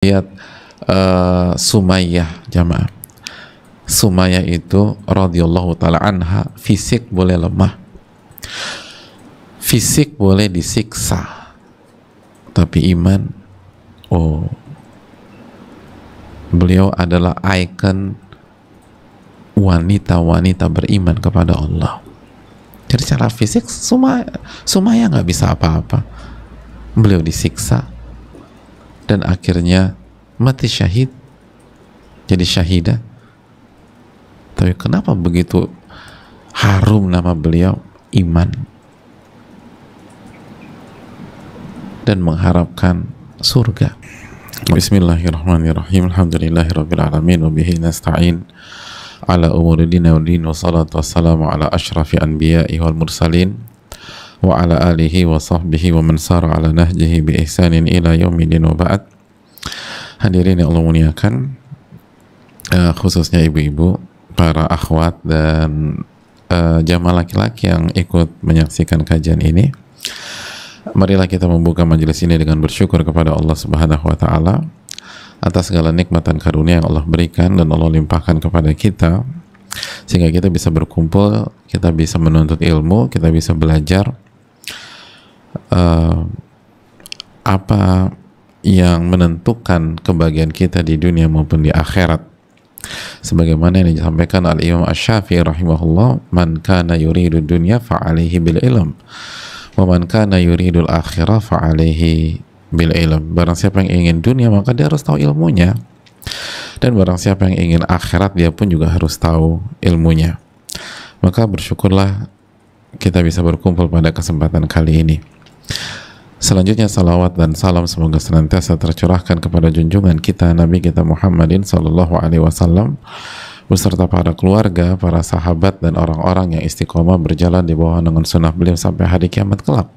lihat Sumayyah jamaah. Sumayyah itu radhiyallahu taala anha, fisik boleh lemah, fisik boleh disiksa, tapi iman, oh, beliau adalah ikon wanita-wanita beriman kepada Allah. Jadi secara fisik Sumayyah nggak bisa apa-apa, beliau disiksa dan akhirnya mati syahid, jadi syahidah. Tapi kenapa begitu harum nama beliau? Iman dan mengharapkan surga. Bismillahirrahmanirrahim. Alhamdulillahirabbil alamin wa bihi nasta'in ala umuri dina wa din, wa salatu wassalamu ala asyrafil anbiya'i wal mursalin wa ala alihi wa sahbihi wa man sara ala nahjihi bi ihsanin ila yaumidin, wa ba'd. Hadirin yang Allah muliakan, khususnya ibu-ibu, para akhwat dan jamaah laki-laki yang ikut menyaksikan kajian ini, marilah kita membuka majelis ini dengan bersyukur kepada Allah Subhanahu wa taala atas segala nikmat dan karunia yang Allah berikan dan Allah limpahkan kepada kita, sehingga kita bisa berkumpul, kita bisa menuntut ilmu, kita bisa belajar apa yang menentukan kebahagiaan kita di dunia maupun di akhirat. Sebagaimana yang disampaikan Al-Imam Asy-Syafi'i rahimahullah, man kana yuridu dunya fa'alaihi bil ilm wa man kana yuridul akhirah fa'alaihi bil ilm. Barang siapa yang ingin dunia maka dia harus tahu ilmunya, dan barang siapa yang ingin akhirat dia pun juga harus tahu ilmunya. Maka bersyukurlah kita bisa berkumpul pada kesempatan kali ini. Selanjutnya salawat dan salam semoga senantiasa tercurahkan kepada junjungan kita Nabi kita Muhammadin sallallahu alaihi wasallam beserta para keluarga, para sahabat dan orang-orang yang istiqomah berjalan di bawah naungan sunnah beliau sampai hari kiamat kelak.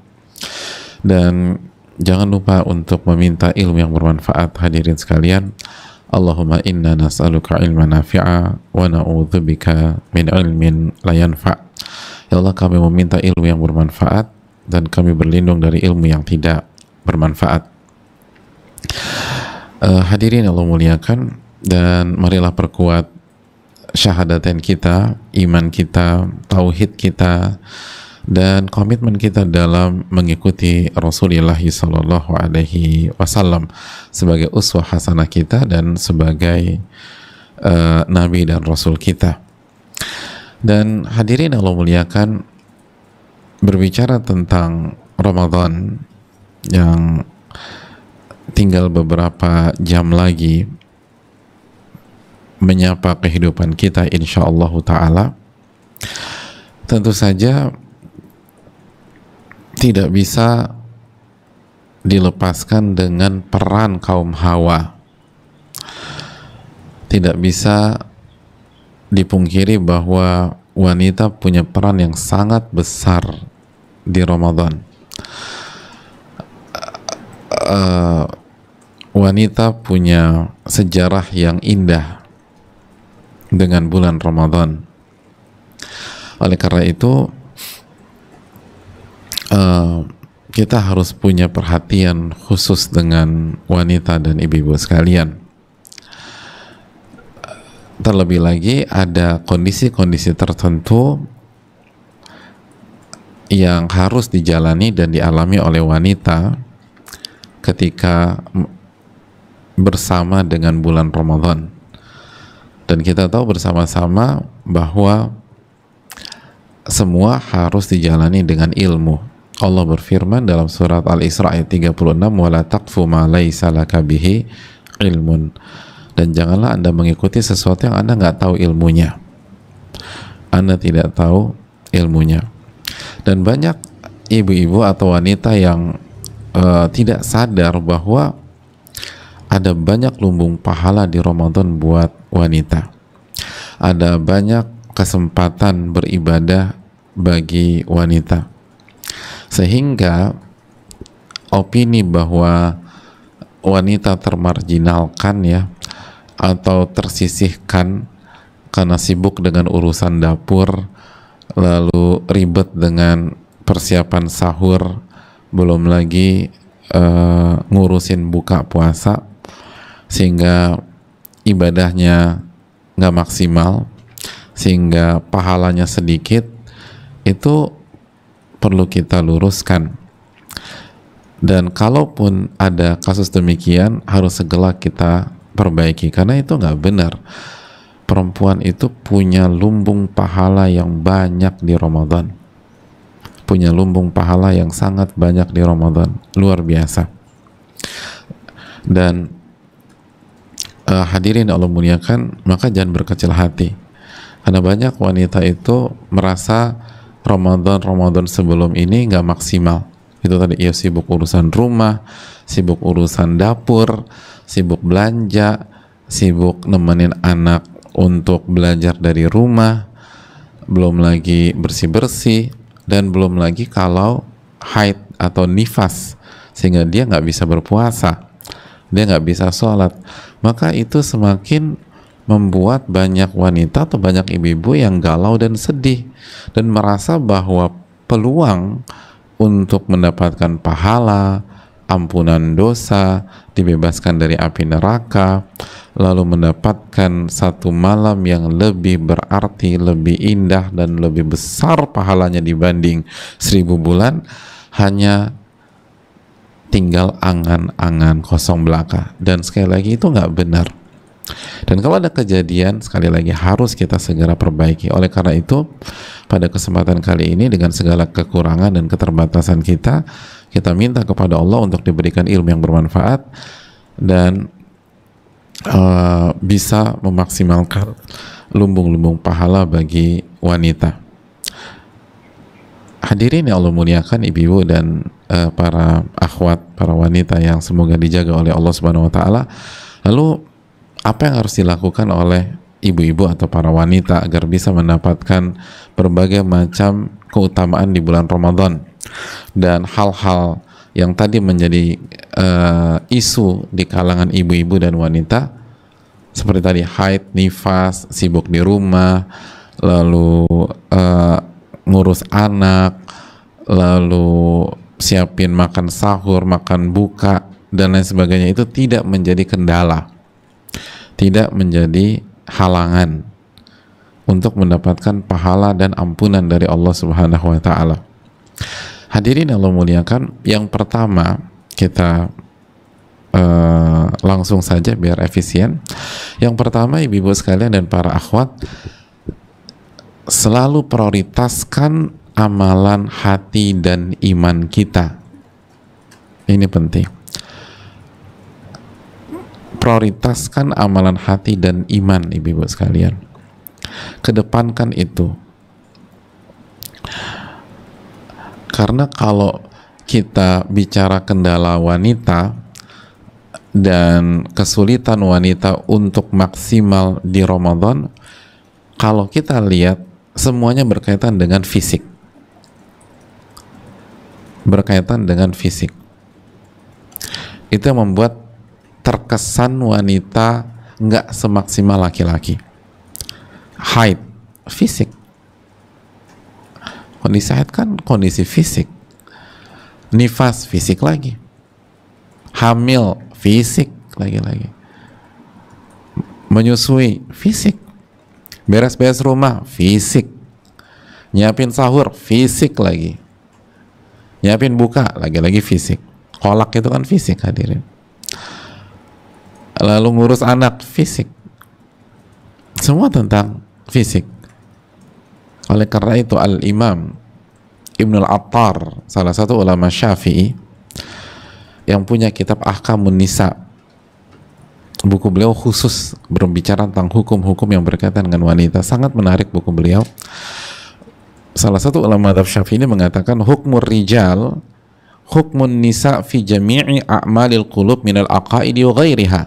Dan jangan lupa untuk meminta ilmu yang bermanfaat. Hadirin sekalian, Allahumma inna nas'aluka ilman nafi'a wa na'udzubika min ilmin la yanfa'. Ya Allah, kami meminta ilmu yang bermanfaat dan kami berlindung dari ilmu yang tidak bermanfaat. Hadirin Allah muliakan, dan marilah perkuat syahadatain kita, iman kita, tauhid kita, dan komitmen kita dalam mengikuti Rasulullah sallallahu alaihi wasallam sebagai uswah hasanah kita dan sebagai nabi dan rasul kita. Dan hadirin Allah muliakan, berbicara tentang Ramadan yang tinggal beberapa jam lagi menyapa kehidupan kita insyaallah ta'ala, tentu saja tidak bisa dilepaskan dengan peran kaum hawa. Tidak bisa dipungkiri bahwa wanita punya peran yang sangat besar di Ramadan. Wanita punya sejarah yang indah dengan bulan Ramadan. Oleh karena itu kita harus punya perhatian khusus dengan wanita dan ibu-ibu sekalian. Terlebih lagi ada kondisi-kondisi tertentu yang harus dijalani dan dialami oleh wanita ketika bersama dengan bulan Ramadan. Dan kita tahu bersama-sama bahwa semua harus dijalani dengan ilmu. Allah berfirman dalam surat Al-Isra ayat 36, wala taqfu ma laisa laka bihi ilmun. Dan janganlah Anda mengikuti sesuatu yang Anda nggak tahu ilmunya. Anda tidak tahu ilmunya. Dan banyak ibu-ibu atau wanita yang tidak sadar bahwa ada banyak lumbung pahala di Ramadan buat wanita. Ada banyak kesempatan beribadah bagi wanita. Sehingga opini bahwa wanita termarginalkan ya, atau tersisihkan karena sibuk dengan urusan dapur, lalu ribet dengan persiapan sahur, belum lagi ngurusin buka puasa, sehingga ibadahnya nggak maksimal, sehingga pahalanya sedikit, itu perlu kita luruskan. Dan kalaupun ada kasus demikian, harus segera kita perbaiki, karena itu nggak benar. Perempuan itu punya lumbung pahala yang banyak di Ramadan, punya lumbung pahala yang sangat banyak di Ramadan, luar biasa. Dan hadirin Allah muliakan, maka jangan berkecil hati, karena banyak wanita itu merasa Ramadan sebelum ini nggak maksimal. Itu tadi, ya sibuk urusan rumah, sibuk urusan dapur, sibuk belanja, sibuk nemenin anak untuk belajar dari rumah, belum lagi bersih-bersih, dan belum lagi kalau haid atau nifas, sehingga dia nggak bisa berpuasa, dia nggak bisa sholat. Maka itu semakin membuat banyak wanita atau banyak ibu-ibu yang galau dan sedih, dan merasa bahwa peluang untuk mendapatkan pahala, ampunan dosa, dibebaskan dari api neraka, lalu mendapatkan satu malam yang lebih berarti, lebih indah, dan lebih besar pahalanya dibanding 1000 bulan, hanya tinggal angan-angan kosong belaka. Dan sekali lagi itu nggak benar. Dan kalau ada kejadian, sekali lagi harus kita segera perbaiki. Oleh karena itu, pada kesempatan kali ini, dengan segala kekurangan dan keterbatasan kita, kita minta kepada Allah untuk diberikan ilmu yang bermanfaat dan bisa memaksimalkan lumbung-lumbung pahala bagi wanita. Hadirin yang Allah muliakan, ibu-ibu dan para akhwat, para wanita yang semoga dijaga oleh Allah Subhanahu wa taala. Lalu apa yang harus dilakukan oleh ibu-ibu atau para wanita agar bisa mendapatkan berbagai macam keutamaan di bulan Ramadan? Dan hal-hal yang tadi menjadi isu di kalangan ibu-ibu dan wanita, seperti tadi haid, nifas, sibuk di rumah, lalu ngurus anak, lalu siapin makan sahur, makan buka, dan lain sebagainya, itu tidak menjadi kendala, tidak menjadi halangan untuk mendapatkan pahala dan ampunan dari Allah Subhanahu wa taala. Hadirin Allah muliakan, yang pertama kita langsung saja biar efisien. Yang pertama, ibu-ibu sekalian dan para akhwat, selalu prioritaskan amalan hati dan iman kita. Ini penting. Prioritaskan amalan hati dan iman, ibu-ibu sekalian. Kedepankan itu. Karena kalau kita bicara kendala wanita dan kesulitan wanita untuk maksimal di Ramadan, kalau kita lihat semuanya berkaitan dengan fisik. Berkaitan dengan fisik. Itu yang membuat terkesan wanita nggak semaksimal laki-laki. Haid, fisik. Kondisi haid kan kondisi fisik. Nifas, fisik lagi. Hamil, fisik lagi-lagi. Menyusui, fisik. Beres-beres rumah, fisik. Nyiapin sahur, fisik lagi. Nyiapin buka, lagi-lagi fisik. Kolak itu kan fisik, hadirin. Lalu ngurus anak, fisik. Semua tentang fisik. Oleh karena itu, Al-Imam Ibnul Attar, salah satu ulama Syafi'i yang punya kitab Ahkamun Nisa, buku beliau khusus berbicara tentang hukum-hukum yang berkaitan dengan wanita, sangat menarik buku beliau. Salah satu ulama madhab Syafi'i ini mengatakan, hukmur rijal hukmun nisa fi jami'i a'malil qulub minal aqaidi wa ghairiha.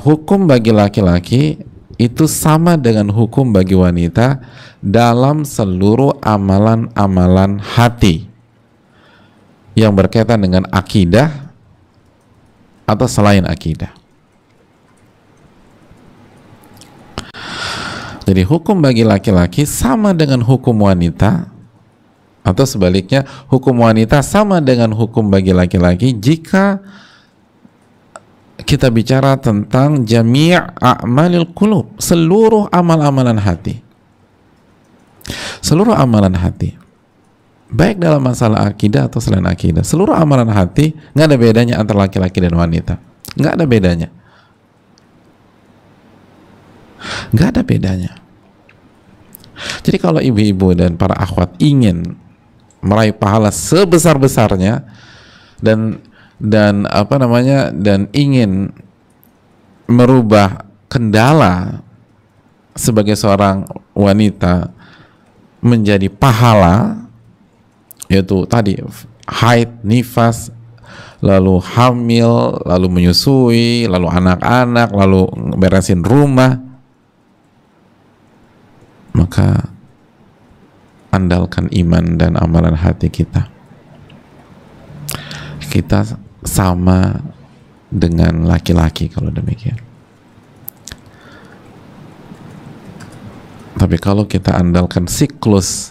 Hukum bagi laki-laki itu sama dengan hukum bagi wanita dalam seluruh amalan-amalan hati yang berkaitan dengan akidah atau selain akidah. Jadi hukum bagi laki-laki sama dengan hukum wanita, atau sebaliknya hukum wanita sama dengan hukum bagi laki-laki jika kita bicara tentang jami' a'malil qulub, seluruh amal-amalan hati. Seluruh amalan hati, baik dalam masalah akidah atau selain akidah, seluruh amalan hati nggak ada bedanya antara laki-laki dan wanita, nggak ada bedanya, nggak ada bedanya. Jadi kalau ibu-ibu dan para akhwat ingin meraih pahala sebesar-besarnya dan ingin merubah kendala sebagai seorang wanita menjadi pahala, yaitu tadi haid, nifas, lalu hamil, lalu menyusui, lalu anak-anak, lalu beresin rumah, maka andalkan iman dan amalan hati kita. Kita sama dengan laki-laki kalau demikian. Tapi kalau kita andalkan siklus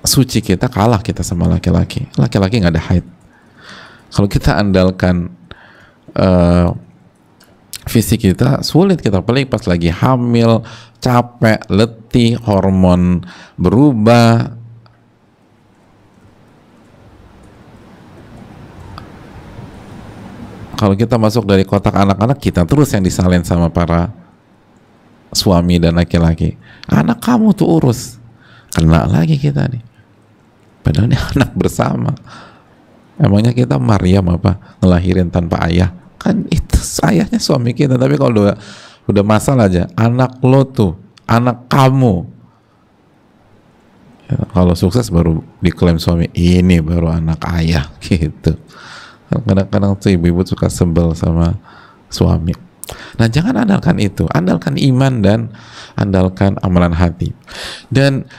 suci kita, kalah kita sama laki-laki. Laki-laki nggak ada haid. Kalau kita andalkan fisik kita, sulit kita, apalagi pas lagi hamil, capek, letih, hormon berubah. Kalau kita masuk dari kotak anak-anak, kita terus yang disalin sama para suami dan laki-laki. Anak kamu tuh urus, kena lagi kita nih. Padahal ini anak bersama. Emangnya kita Maryam apa? Ngelahirin tanpa ayah? Kan itu ayahnya suami kita. Tapi kalau udah masalah aja, anak lo tuh, anak kamu. Ya, kalau sukses baru diklaim suami, ini baru anak ayah gitu. Kadang-kadang tuh ibu-ibu suka sebel sama suami. Nah, jangan andalkan itu, andalkan iman dan andalkan amalan hati. Dan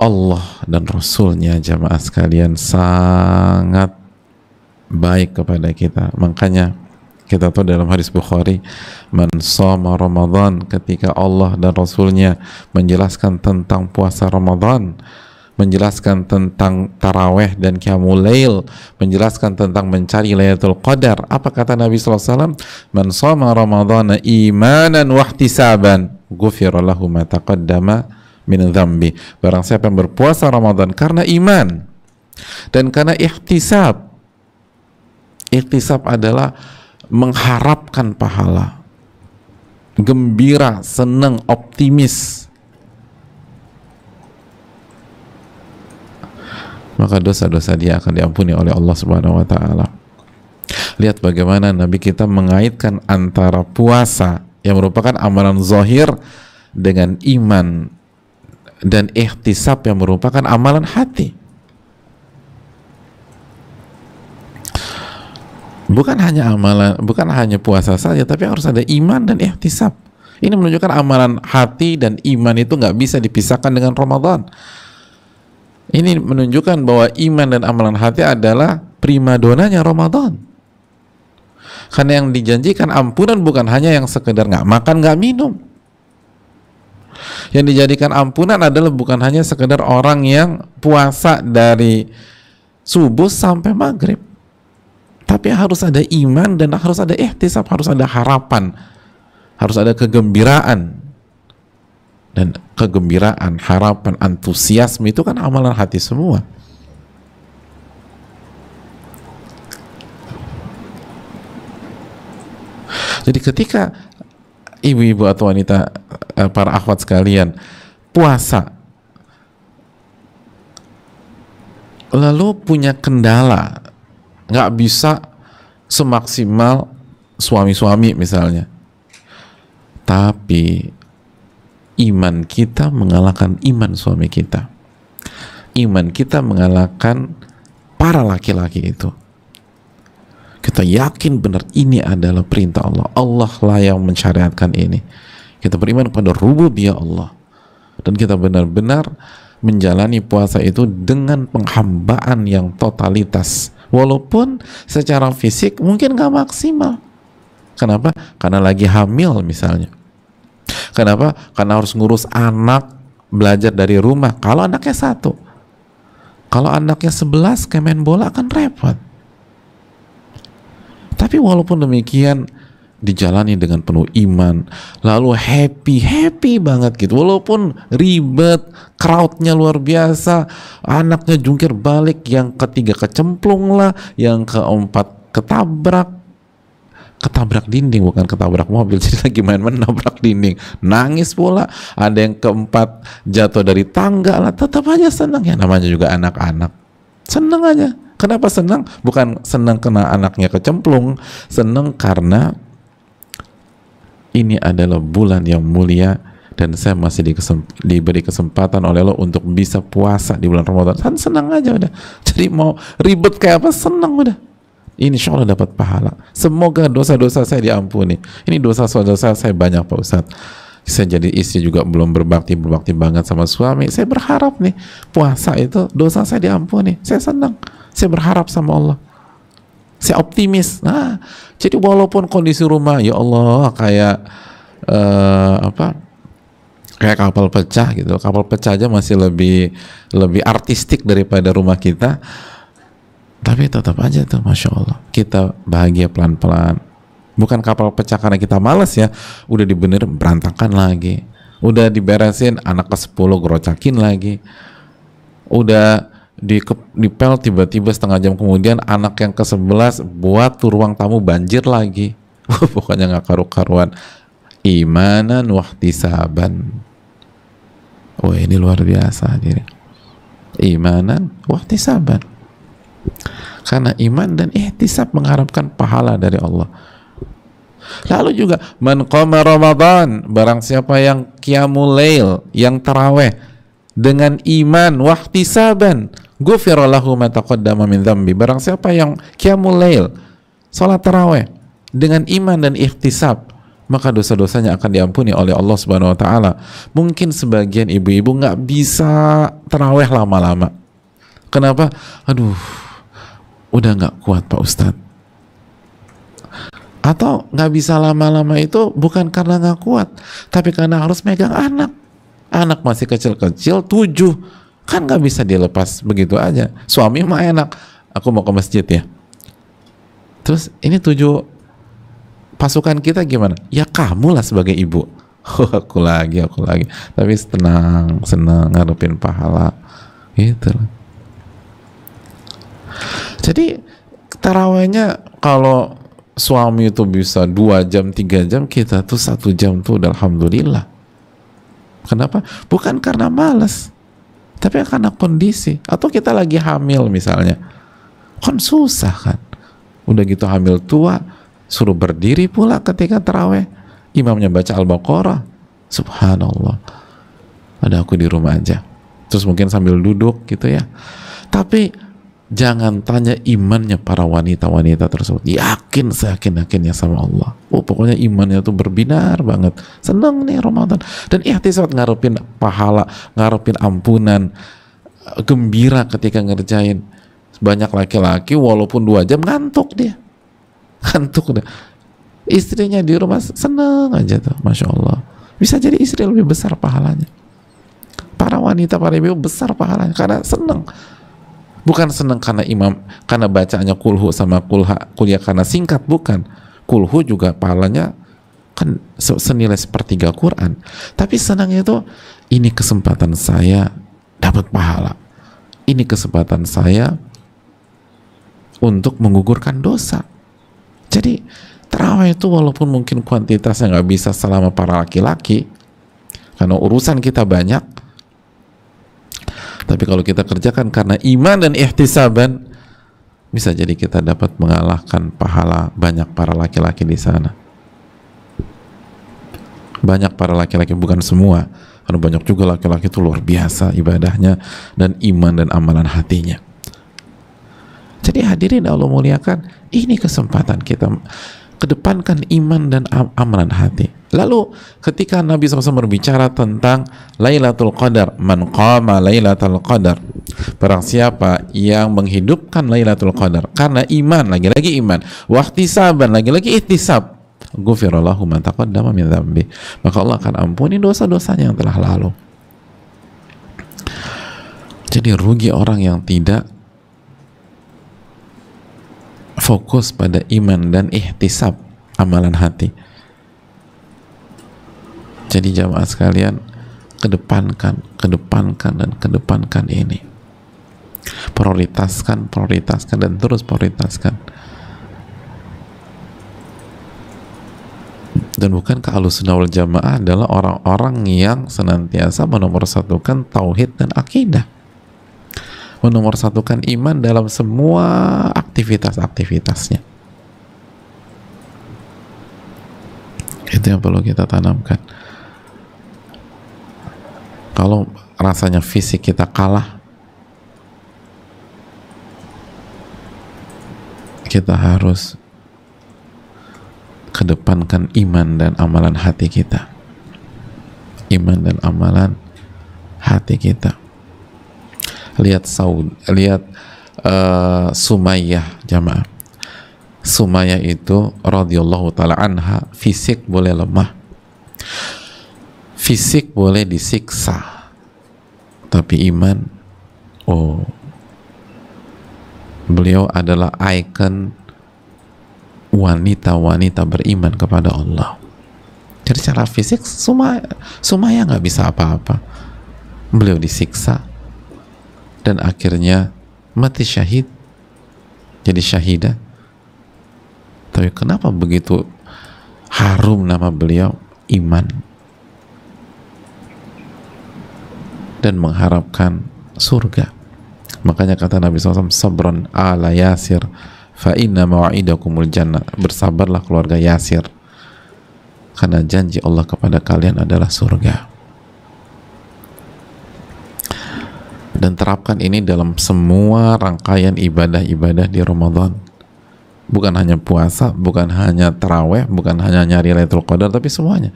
Allah dan Rasulnya, jamaah sekalian, sangat baik kepada kita. Makanya kita tahu dalam hadis Bukhari, man shoma Ramadan, ketika Allah dan Rasulnya menjelaskan tentang puasa Ramadan, menjelaskan tentang taraweh dan qiyamul lail, menjelaskan tentang mencari Lailatul Qadar. Apa kata Nabi SAW? Man shoma Ramadhana imanan wahtisaban ghufira lahu ma taqaddama min dzambi. Barang siapa yang berpuasa Ramadan karena iman dan karena ihtisab. Ihtisab adalah mengharapkan pahala, gembira, senang, optimis, maka dosa-dosa dia akan diampuni oleh Allah Subhanahu wa Ta'ala. Lihat bagaimana Nabi kita mengaitkan antara puasa yang merupakan amalan zahir dengan iman dan ihtisab yang merupakan amalan hati. Bukan hanya puasa saja, tapi harus ada iman dan ihtisab. Ini menunjukkan amalan hati dan iman itu nggak bisa dipisahkan dengan Ramadan. Ini menunjukkan bahwa iman dan amalan hati adalah primadonanya Ramadan. Karena yang dijanjikan ampunan bukan hanya yang sekedar nggak makan, nggak minum. Yang dijadikan ampunan adalah bukan hanya sekedar orang yang puasa dari subuh sampai maghrib. Tapi harus ada iman dan harus ada ihtisab, harus ada harapan, harus ada kegembiraan. Dan kegembiraan, harapan, antusiasme itu kan amalan hati semua. Jadi ketika ibu-ibu atau wanita, para akhwat sekalian, puasa lalu punya kendala, nggak bisa semaksimal suami-suami misalnya, tapi iman kita mengalahkan iman suami kita, iman kita mengalahkan para laki-laki itu. Kita yakin benar ini adalah perintah Allah, Allah lah yang mensyariatkan ini. Kita beriman kepada rububiyah Allah, dan kita benar-benar menjalani puasa itu dengan penghambaan yang totalitas, walaupun secara fisik mungkin gak maksimal. Kenapa? Karena lagi hamil misalnya. Kenapa? Karena harus ngurus anak, belajar dari rumah. Kalau anaknya 1, kalau anaknya 11 kayak main bola kan repot. Tapi walaupun demikian dijalani dengan penuh iman, lalu happy banget gitu, walaupun ribet, crowdnya luar biasa, anaknya jungkir balik, yang ketiga kecemplung lah, yang keempat ketabrak dinding, bukan ketabrak mobil, jadi lagi main-main nabrak dinding, nangis pula, ada yang keempat jatuh dari tangga lah, tetap aja senang. Ya namanya juga anak-anak, senang aja. Kenapa senang? Bukan senang karena anaknya kecemplung, senang karena ini adalah bulan yang mulia dan saya masih diberi kesempatan oleh Allah untuk bisa puasa di bulan Ramadan. Kan senang aja udah. Jadi mau ribet kayak apa, senang udah. Insya Allah dapat pahala. Semoga dosa-dosa saya diampuni. Ini dosa-dosa saya banyak Pak Ustadz. Saya jadi istri juga belum berbakti banget sama suami. Saya berharap nih puasa itu dosa saya diampuni. Saya senang. Saya berharap sama Allah. Saya optimis. Nah, jadi walaupun kondisi rumah, ya Allah, kayak kayak kapal pecah gitu. Kapal pecah aja masih lebih artistik daripada rumah kita. Tapi tetap aja tuh, masya Allah, kita bahagia pelan-pelan. Bukan kapal pecah karena kita malas ya. Udah dibenerin berantakan lagi. Udah diberesin anak ke-10 gerocakin lagi. Udah dipel tiba-tiba setengah jam kemudian anak yang ke-11 buat tuh ruang tamu banjir lagi. Pokoknya nggak karu-karuan. Imanan wahtisaban. Oh ini luar biasa hadirin. Imanan wahtisaban. Karena iman dan ihtisab mengharapkan pahala dari Allah. Lalu juga man qama Ramadan, barang siapa yang qiyamul lail, yang taraweh dengan iman wahtisaban, ghufira lahu ma taqaddama min dzambi. Barang siapa yang qiyamul lail, salat tarawih dengan iman dan ihtisab, maka dosa-dosanya akan diampuni oleh Allah Subhanahu wa taala. Mungkin sebagian ibu-ibu nggak bisa tarawih lama-lama. Kenapa? Aduh, udah nggak kuat Pak Ustadz. Atau nggak bisa lama-lama itu bukan karena nggak kuat, tapi karena harus megang anak. Anak masih kecil-kecil, 7, kan nggak bisa dilepas begitu aja. Suami mah enak, aku mau ke masjid ya. Terus ini 7 pasukan kita gimana? Ya kamu lah sebagai ibu. aku lagi. Tapi senang ngarepin pahala. Gitu. Jadi tarawehnya kalau suami itu bisa 2 jam, 3 jam, kita tuh 1 jam tuh udah alhamdulillah. Kenapa? Bukan karena malas, tapi karena kondisi. Atau kita lagi hamil misalnya, kan susah kan. Udah gitu hamil tua, suruh berdiri pula ketika taraweh, imamnya baca Al-Baqarah, subhanallah, ada aku di rumah aja. Terus mungkin sambil duduk gitu ya. Tapi jangan tanya imannya para wanita-wanita tersebut. Yakin, seyakin-yakinnya sama Allah. Oh, pokoknya imannya tuh berbinar banget. Senang nih Ramadan. Dan ihtisab, ngarepin pahala, ngarepin ampunan, gembira ketika ngerjain. Banyak laki-laki walaupun 2 jam ngantuk dia. Ngantuk deh. Istrinya di rumah senang aja tuh, masya Allah. Bisa jadi istri lebih besar pahalanya. Para wanita, para ibu besar pahalanya karena senang. Bukan senang karena karena bacaannya kulhu sama kuliah karena singkat, bukan. Kulhu juga pahalanya kan senilai sepertiga Quran. Tapi senangnya itu, ini kesempatan saya dapat pahala. Ini kesempatan saya untuk menggugurkan dosa. Jadi tarawih itu walaupun mungkin kuantitasnya nggak bisa selama para laki-laki, karena urusan kita banyak, tapi kalau kita kerjakan karena iman dan ihtisaban, bisa jadi kita dapat mengalahkan pahala banyak para laki-laki di sana. Banyak para laki-laki, bukan semua, karena banyak juga laki-laki itu luar biasa ibadahnya dan iman dan amalan hatinya. Jadi hadirin Allah muliakan, ini kesempatan kita kedepankan iman dan amalan hati. Lalu ketika Nabi SAW berbicara tentang Lailatul Qadar, man qama Lailatul Qadar, barang siapa yang menghidupkan Lailatul Qadar karena iman, lagi-lagi iman, wahtisaban, lagi-lagi ihtisab, ghufira lahu ma taqaddama min dzambi, maka Allah akan ampuni dosa-dosanya yang telah lalu. Jadi rugi orang yang tidak fokus pada iman dan ihtisab, amalan hati. Jadi jamaah sekalian, kedepankan dan kedepankan ini. Prioritaskan dan terus prioritaskan. Dan bukankah Ahlussunnah wal Jamaah adalah orang-orang yang senantiasa menomorsatukan tauhid dan akidah, menomorsatukan iman dalam semua aktivitas-aktivitasnya. Itu yang perlu kita tanamkan. Kalau rasanya fisik kita kalah, kita harus kedepankan iman dan amalan hati kita. Iman dan amalan hati kita. Lihat Sumayyah, jamaah. Sumayyah itu radhiyallahu ta'ala anha, fisik boleh lemah, fisik boleh disiksa, tapi iman, beliau adalah ikon wanita-wanita beriman kepada Allah. Jadi secara fisik Sumayyah nggak bisa apa-apa, beliau disiksa dan akhirnya mati syahid, jadi syahidah. Tapi kenapa begitu harum nama beliau? Iman dan mengharapkan surga. Makanya kata Nabi SAW, sabron ala Yasir fa inna maw'idakumul jannah. Bersabarlah keluarga Yasir, karena janji Allah kepada kalian adalah surga. Dan terapkan ini dalam semua rangkaian ibadah-ibadah di Ramadan. Bukan hanya puasa, bukan hanya taraweh, bukan hanya nyari Lailatul Qadar, tapi semuanya.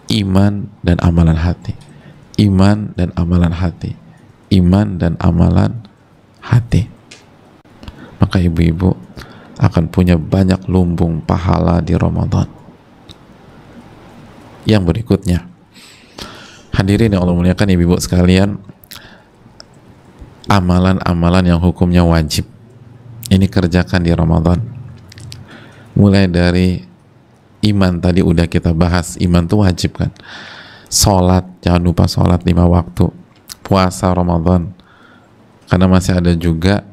Iman dan amalan hati. Iman dan amalan hati. Iman dan amalan hati. Maka ibu-ibu akan punya banyak lumbung pahala di Ramadan. Yang berikutnya, hadirin yang Allah muliakan ibu-ibu sekalian, amalan-amalan yang hukumnya wajib ini kerjakan di Ramadan. Mulai dari iman, tadi udah kita bahas, iman tuh wajib kan. Sholat, jangan lupa sholat 5 waktu. Puasa Ramadan, karena masih ada juga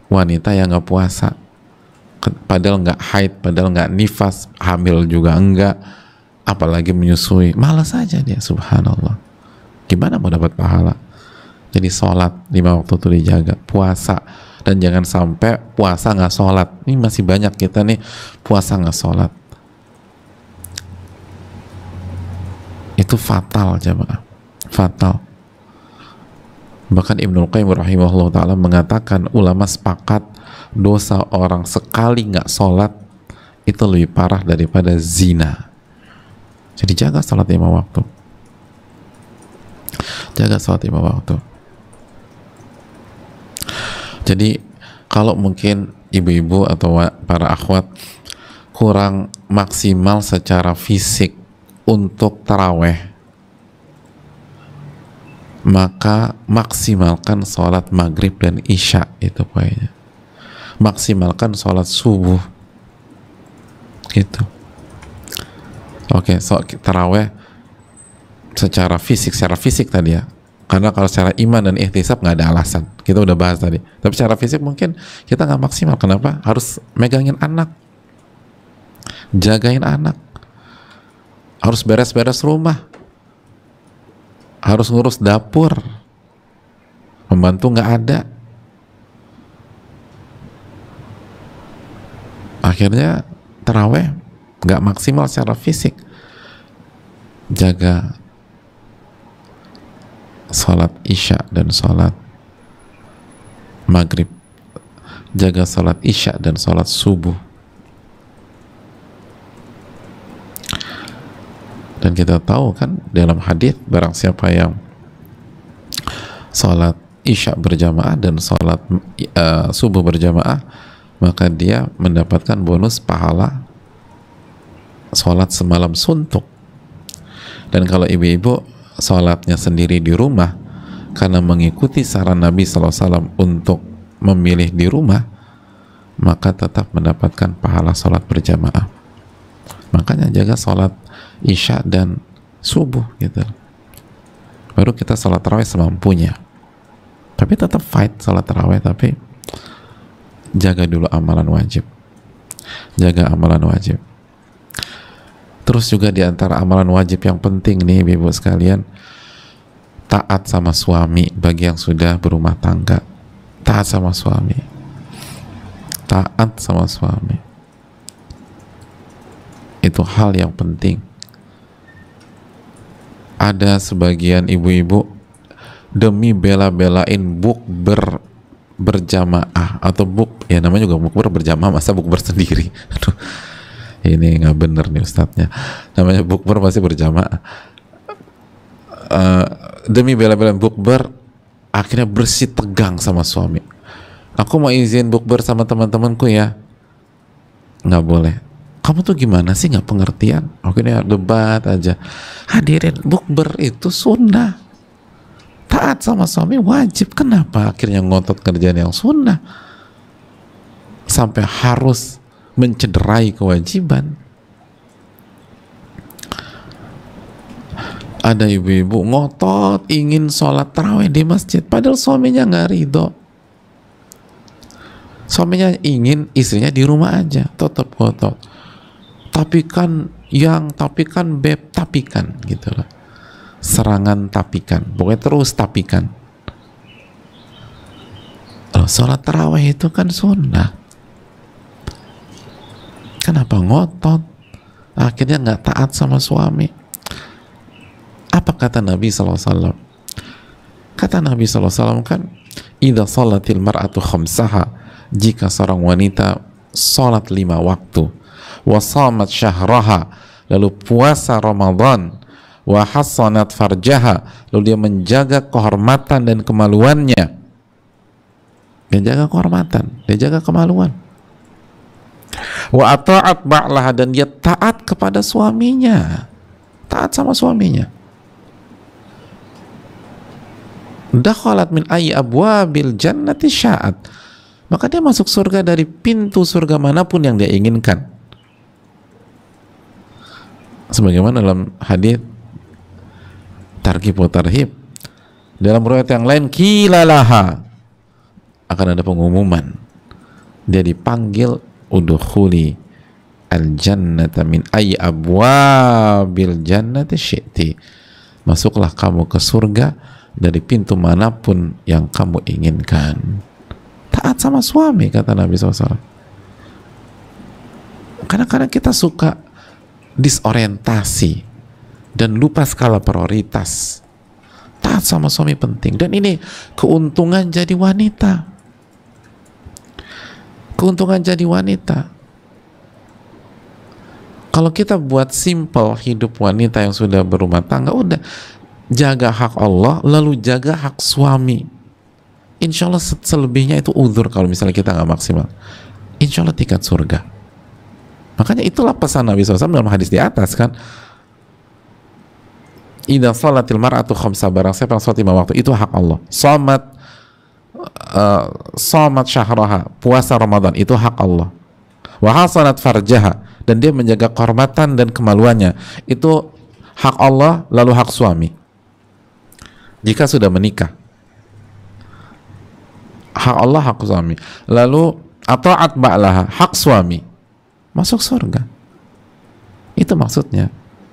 wanita yang nggak puasa, padahal nggak haid, padahal nggak nifas, hamil juga enggak, apalagi menyusui, malas aja dia, subhanallah. Gimana mau dapat pahala? Jadi sholat 5 waktu itu dijaga, puasa, dan jangan sampai puasa nggak sholat. Ini masih banyak kita nih puasa nggak sholat, itu fatal jamaah, fatal. Bahkan Ibnul Qayyim rahimahullah ta'ala mengatakan, ulama sepakat dosa orang sekali nggak sholat itu lebih parah daripada zina. Jadi jaga sholat 5 waktu, jaga sholat 5 waktu. Jadi kalau mungkin ibu-ibu atau para akhwat kurang maksimal secara fisik untuk taraweh, maka maksimalkan sholat maghrib dan isya, itu poinnya. Maksimalkan sholat subuh, gitu. Oke, so taraweh secara fisik tadi ya. Karena kalau secara iman dan ihtisab nggak ada alasan, kita udah bahas tadi. Tapi secara fisik mungkin kita nggak maksimal. Kenapa? Harus megangin anak, jagain anak, harus beres-beres rumah, harus ngurus dapur, pembantu nggak ada. Akhirnya taraweh nggak maksimal secara fisik. Jaga sholat isya dan sholat maghrib, jaga sholat isya dan sholat subuh. Dan kita tahu kan dalam hadis, barang siapa yang sholat isya berjamaah dan sholat subuh berjamaah, maka dia mendapatkan bonus pahala sholat semalam suntuk. Dan kalau ibu-ibu sholatnya sendiri di rumah karena mengikuti saran Nabi SAW untuk memilih di rumah, maka tetap mendapatkan pahala sholat berjamaah. Makanya jaga sholat isya dan subuh gitu. Baru kita sholat tarawih semampunya. Tapi tetap fight sholat tarawih, tapi jaga dulu amalan wajib. Jaga amalan wajib. Terus juga di antara amalan wajib yang penting nih ibu sekalian, taat sama suami bagi yang sudah berumah tangga. Taat sama suami. Taat sama suami. Itu hal yang penting. Ada sebagian ibu-ibu demi bela-belain bukber berjamaah atau ya namanya juga bukber berjamaah, masa bukber sendiri. Aduh, ini nggak bener nih ustadznya. Namanya bukber pasti berjamaah. Demi bela-belain bukber, akhirnya bersih tegang sama suami. Aku mau izin bukber sama teman-temanku ya. Nggak boleh. Kamu tuh gimana sih, nggak pengertian? Akhirnya debat aja. Hadirin, bukber itu sunnah. Taat sama suami wajib. Kenapa akhirnya ngotot kerjaan yang sunnah sampai harus mencederai kewajiban? Ada ibu-ibu ngotot ingin sholat tarawih di masjid, padahal suaminya nggak ridho. Suaminya ingin istrinya di rumah aja, tetap ngotot. Tapi kan beb, tapi kan gitu lah. Serangan tapikan, pokoknya terus tapikan. Sholat tarawih itu kan sunnah. Kenapa ngotot? Akhirnya nggak taat sama suami. Apa kata Nabi SAW? Kata Nabi SAW kan, idza shalatil mar'atu khamsaha, jika seorang wanita sholat 5 waktu, wa shamat syahraha, lalu puasa Ramadan, wa hassanat farjaha, lalu dia menjaga kehormatan dan kemaluannya. Dia jaga kehormatan, dia jaga kemaluan. Wa ata'at ba'laha, dan dia taat kepada suaminya, taat sama suaminya. Dakhalat min ayyi abwabil jannati sya'at, maka dia masuk surga dari pintu surga manapun yang dia inginkan. Sebagaimana dalam hadis targhib wa tarhib, dalam riwayat yang lain kilalaha, akan ada pengumuman, dia dipanggil udkhuli al-jannata min ayyi abwabil jannati syi'ti, masuklah kamu ke surga dari pintu manapun yang kamu inginkan. Taat sama suami, kata Nabi SAW. Kadang-kadang kita suka disorientasi dan lupa skala prioritas. Taat sama suami penting, dan ini keuntungan jadi wanita. Keuntungan jadi wanita. Kalau kita buat simple hidup wanita yang sudah berumah tangga, udah jaga hak Allah, lalu jaga hak suami. Insya Allah selebihnya itu uzur kalau misalnya kita nggak maksimal. Insya Allah tiket surga. Makanya itulah pesan Nabi SAW dalam hadis di atas kan. Idza shalatil mar'atu khamsa, barang siapa yang sholat 5 waktu, itu hak Allah. Shamat syahraha, puasa Ramadan, itu hak Allah. Wa hasanat farjaha, dan dia menjaga kehormatan dan kemaluannya, itu hak Allah, lalu hak suami. Jika sudah menikah, hak Allah, hak suami, lalu ata'at ba'laha, hak suami, masuk surga. Itu maksudnya.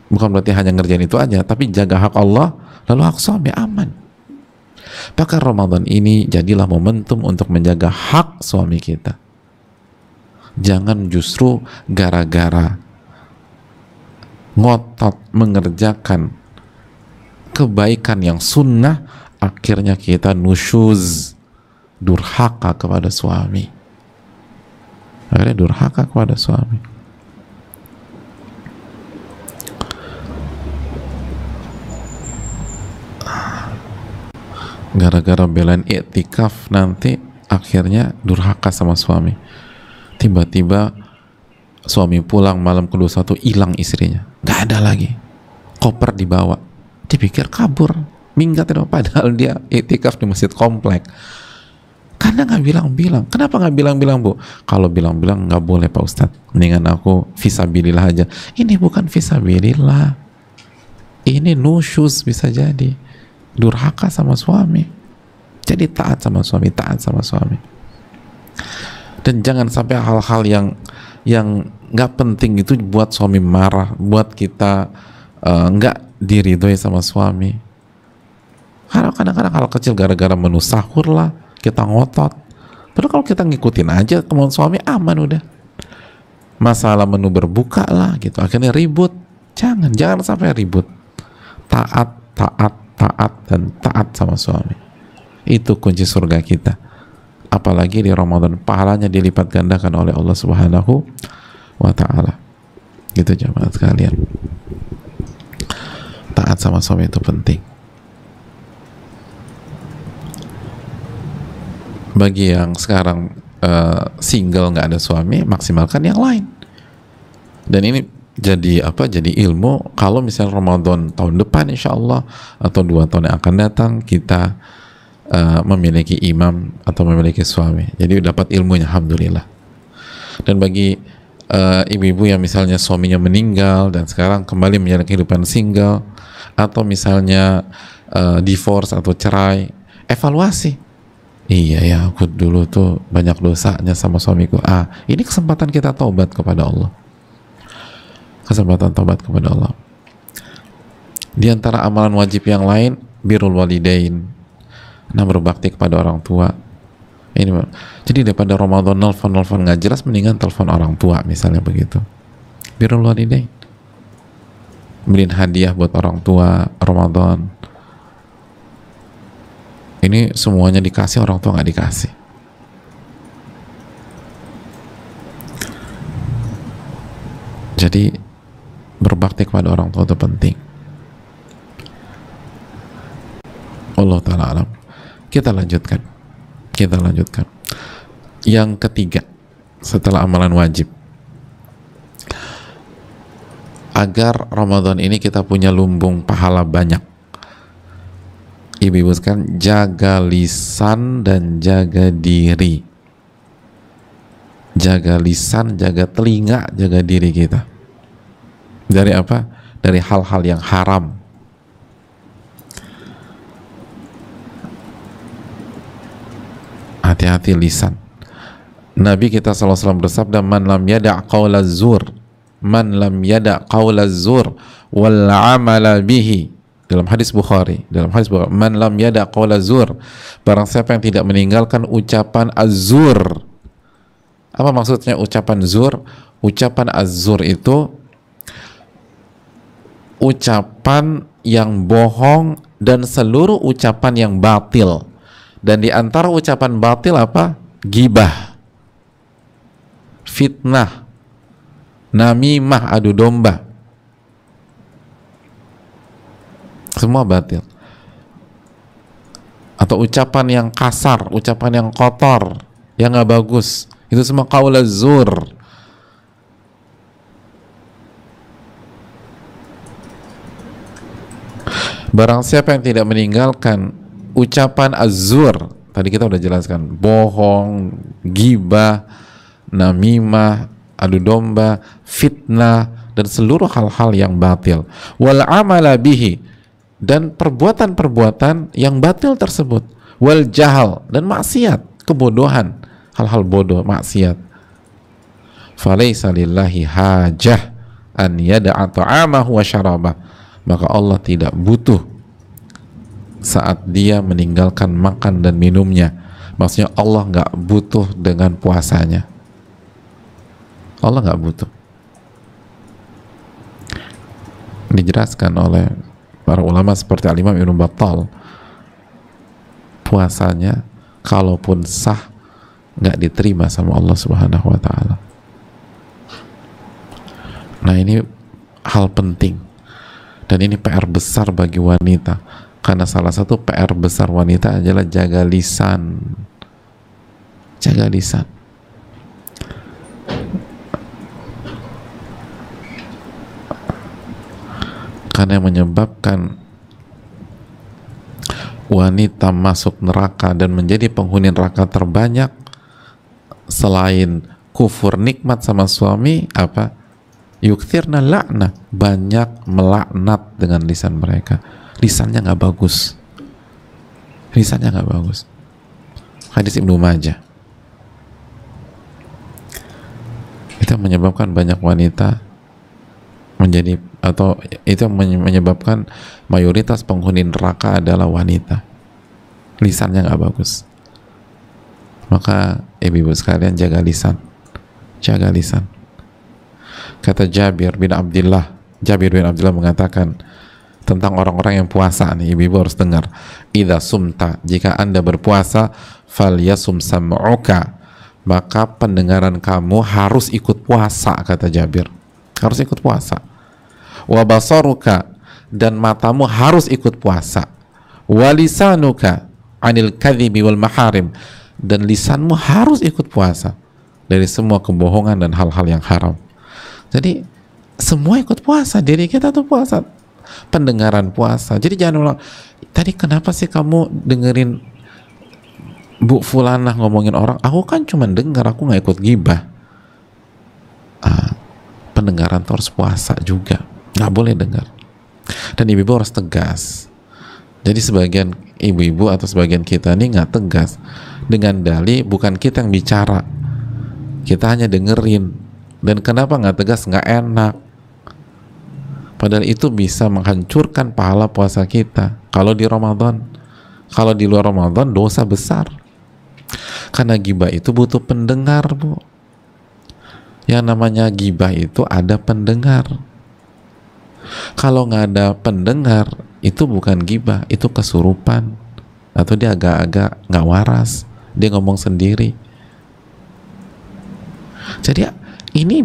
Bukan berarti hanya ngerjain itu aja, tapi jaga hak Allah, lalu hak suami, aman. Maka Ramadan ini jadilah momentum untuk menjaga hak suami kita. Jangan justru gara-gara ngotot mengerjakan kebaikan yang sunnah, akhirnya kita nusyuz, durhaka kepada suami. Akhirnya durhaka kepada suami. Gara-gara belain iktikaf, nanti akhirnya durhaka sama suami. Tiba-tiba suami pulang malam ke-21, hilang istrinya, nggak ada lagi, koper dibawa, dipikir kabur, minggat, padahal dia iktikaf di masjid komplek. Karena nggak bilang-bilang. Kenapa nggak bilang-bilang, Bu? Kalau bilang-bilang nggak boleh, Pak Ustadz. Mendingan aku fisabilillah aja. Ini bukan fisabilillah. Ini nusyus, bisa jadi durhaka sama suami. Jadi taat sama suami, taat sama suami. Dan jangan sampai hal-hal yang nggak penting itu buat suami marah, buat kita nggak diridhoi sama suami. Karena kadang-kadang hal kecil gara-gara menu sahur lah kita ngotot. Padahal kalau kita ngikutin aja kemauan suami, aman udah. Masalah menu berbuka lah gitu, akhirnya ribut. Jangan sampai ribut. Taat, dan taat sama suami. Itu kunci surga kita. Apalagi di Ramadan, pahalanya dilipat gandakan oleh Allah Subhanahu wa ta'ala. Gitu jemaah sekalian. Taat sama suami itu penting. Bagi yang sekarang single nggak ada suami, maksimalkan yang lain. Dan ini jadi apa? Jadi ilmu. Kalau misalnya Ramadan tahun depan, insya Allah, atau 2 tahun yang akan datang, kita memiliki imam atau memiliki suami. Jadi dapat ilmunya, alhamdulillah. Dan bagi ibu-ibu yang misalnya suaminya meninggal dan sekarang kembali menjalani kehidupan single, atau misalnya divorce atau cerai, evaluasi. Iya ya, aku dulu tuh banyak dosanya sama suamiku. Ini kesempatan kita taubat kepada Allah. Kesempatan taubat kepada Allah. Di antara amalan wajib yang lain, birrul walidain. Nah, berbakti kepada orang tua. Ini, jadi daripada Ramadan nelfon nggak jelas, mendingan telepon orang tua misalnya begitu. Birrul walidain. Beliin hadiah buat orang tua Ramadan. Ini semuanya dikasih, orang tua nggak dikasih. Jadi berbakti kepada orang tua itu penting. Allah Ta'ala alam. Kita lanjutkan. Yang ketiga, setelah amalan wajib, agar Ramadan ini kita punya lumbung pahala banyak, ibu-ibu sekalian, jaga lisan dan jaga diri. Jaga lisan, jaga telinga, jaga diri kita. Dari apa? Dari hal-hal yang haram. Hati-hati lisan. Nabi kita SAW bersabda, man lam yada' qawla zur, man lam yada' qawla zur wal amala bihi. Dalam hadis Bukhari, man lam yada' qawla zur, barang siapa yang tidak meninggalkan ucapan az-zur. Apa maksudnya ucapan zur? Ucapan az-zur itu ucapan yang bohong dan seluruh ucapan yang batil. Dan di antara ucapan batil apa? Gibah, fitnah, namimah, adu domba. Semua batil. Atau ucapan yang kasar, ucapan yang kotor, yang nggak bagus. Itu semua qaul az-zur. Barang siapa yang tidak meninggalkan ucapan az-zur, tadi kita udah jelaskan, bohong, gibah, namimah, adu domba, fitnah, dan seluruh hal-hal yang batil. Wal amala bihi, dan perbuatan-perbuatan yang batil tersebut. Wal jahal, dan maksiat, kebodohan, hal-hal bodoh, maksiat. Falaysa lillahi hajah an yada'a ta'amahu wa syarabah, maka Allah tidak butuh saat dia meninggalkan makan dan minumnya. Maksudnya Allah nggak butuh dengan puasanya. Allah nggak butuh. Dijelaskan oleh para ulama seperti Al-Imam Ibnu Battal, puasanya kalaupun sah nggak diterima sama Allah Subhanahu wa ta'ala. Nah, ini hal penting, dan ini PR besar bagi wanita. Karena salah satu PR besar wanita adalah jaga lisan. Jaga lisan. Karena yang menyebabkan wanita masuk neraka dan menjadi penghuni neraka terbanyak selain kufur nikmat sama suami, apa? Yukthirna la'nah, banyak melaknat dengan lisan mereka. Lisannya nggak bagus, lisannya nggak bagus. Hadis Ibnu Majah. Itu menyebabkan banyak wanita menjadi, atau itu menyebabkan mayoritas penghuni neraka adalah wanita. Lisannya nggak bagus. Maka ibu-ibu sekalian, jaga lisan, jaga lisan. Kata Jabir bin Abdullah mengatakan tentang orang-orang yang puasa nih, ibu-ibu harus dengar. Idza sumta, jika Anda berpuasa, falyasum sam'uka, maka pendengaran kamu harus ikut puasa, kata Jabir. Harus ikut puasa. Wa basaruka, dan matamu harus ikut puasa. Wa lisanuka anil kadhibi wal maharim, dan lisanmu harus ikut puasa dari semua kebohongan dan hal-hal yang haram. Jadi semua ikut puasa, diri kita tuh puasa, pendengaran puasa. Jadi jangan ulang, tadi kenapa sih kamu dengerin Bu Fulanah ngomongin orang? Aku kan cuma dengar, aku nggak ikut gibah. Pendengaran tuh harus puasa juga, nggak boleh dengar. Dan ibu-ibu harus tegas. Jadi sebagian ibu-ibu atau sebagian kita ini nggak tegas dengan dalih, bukan kita yang bicara, kita hanya dengerin. Dan kenapa nggak tegas? Nggak enak. Padahal itu bisa menghancurkan pahala puasa kita kalau di Ramadan. Kalau di luar Ramadan dosa besar. Karena gibah itu butuh pendengar, Bu. Yang namanya gibah itu ada pendengar. Kalau nggak ada pendengar, itu bukan gibah, itu kesurupan. Atau dia agak-agak nggak waras, dia ngomong sendiri. Jadi ini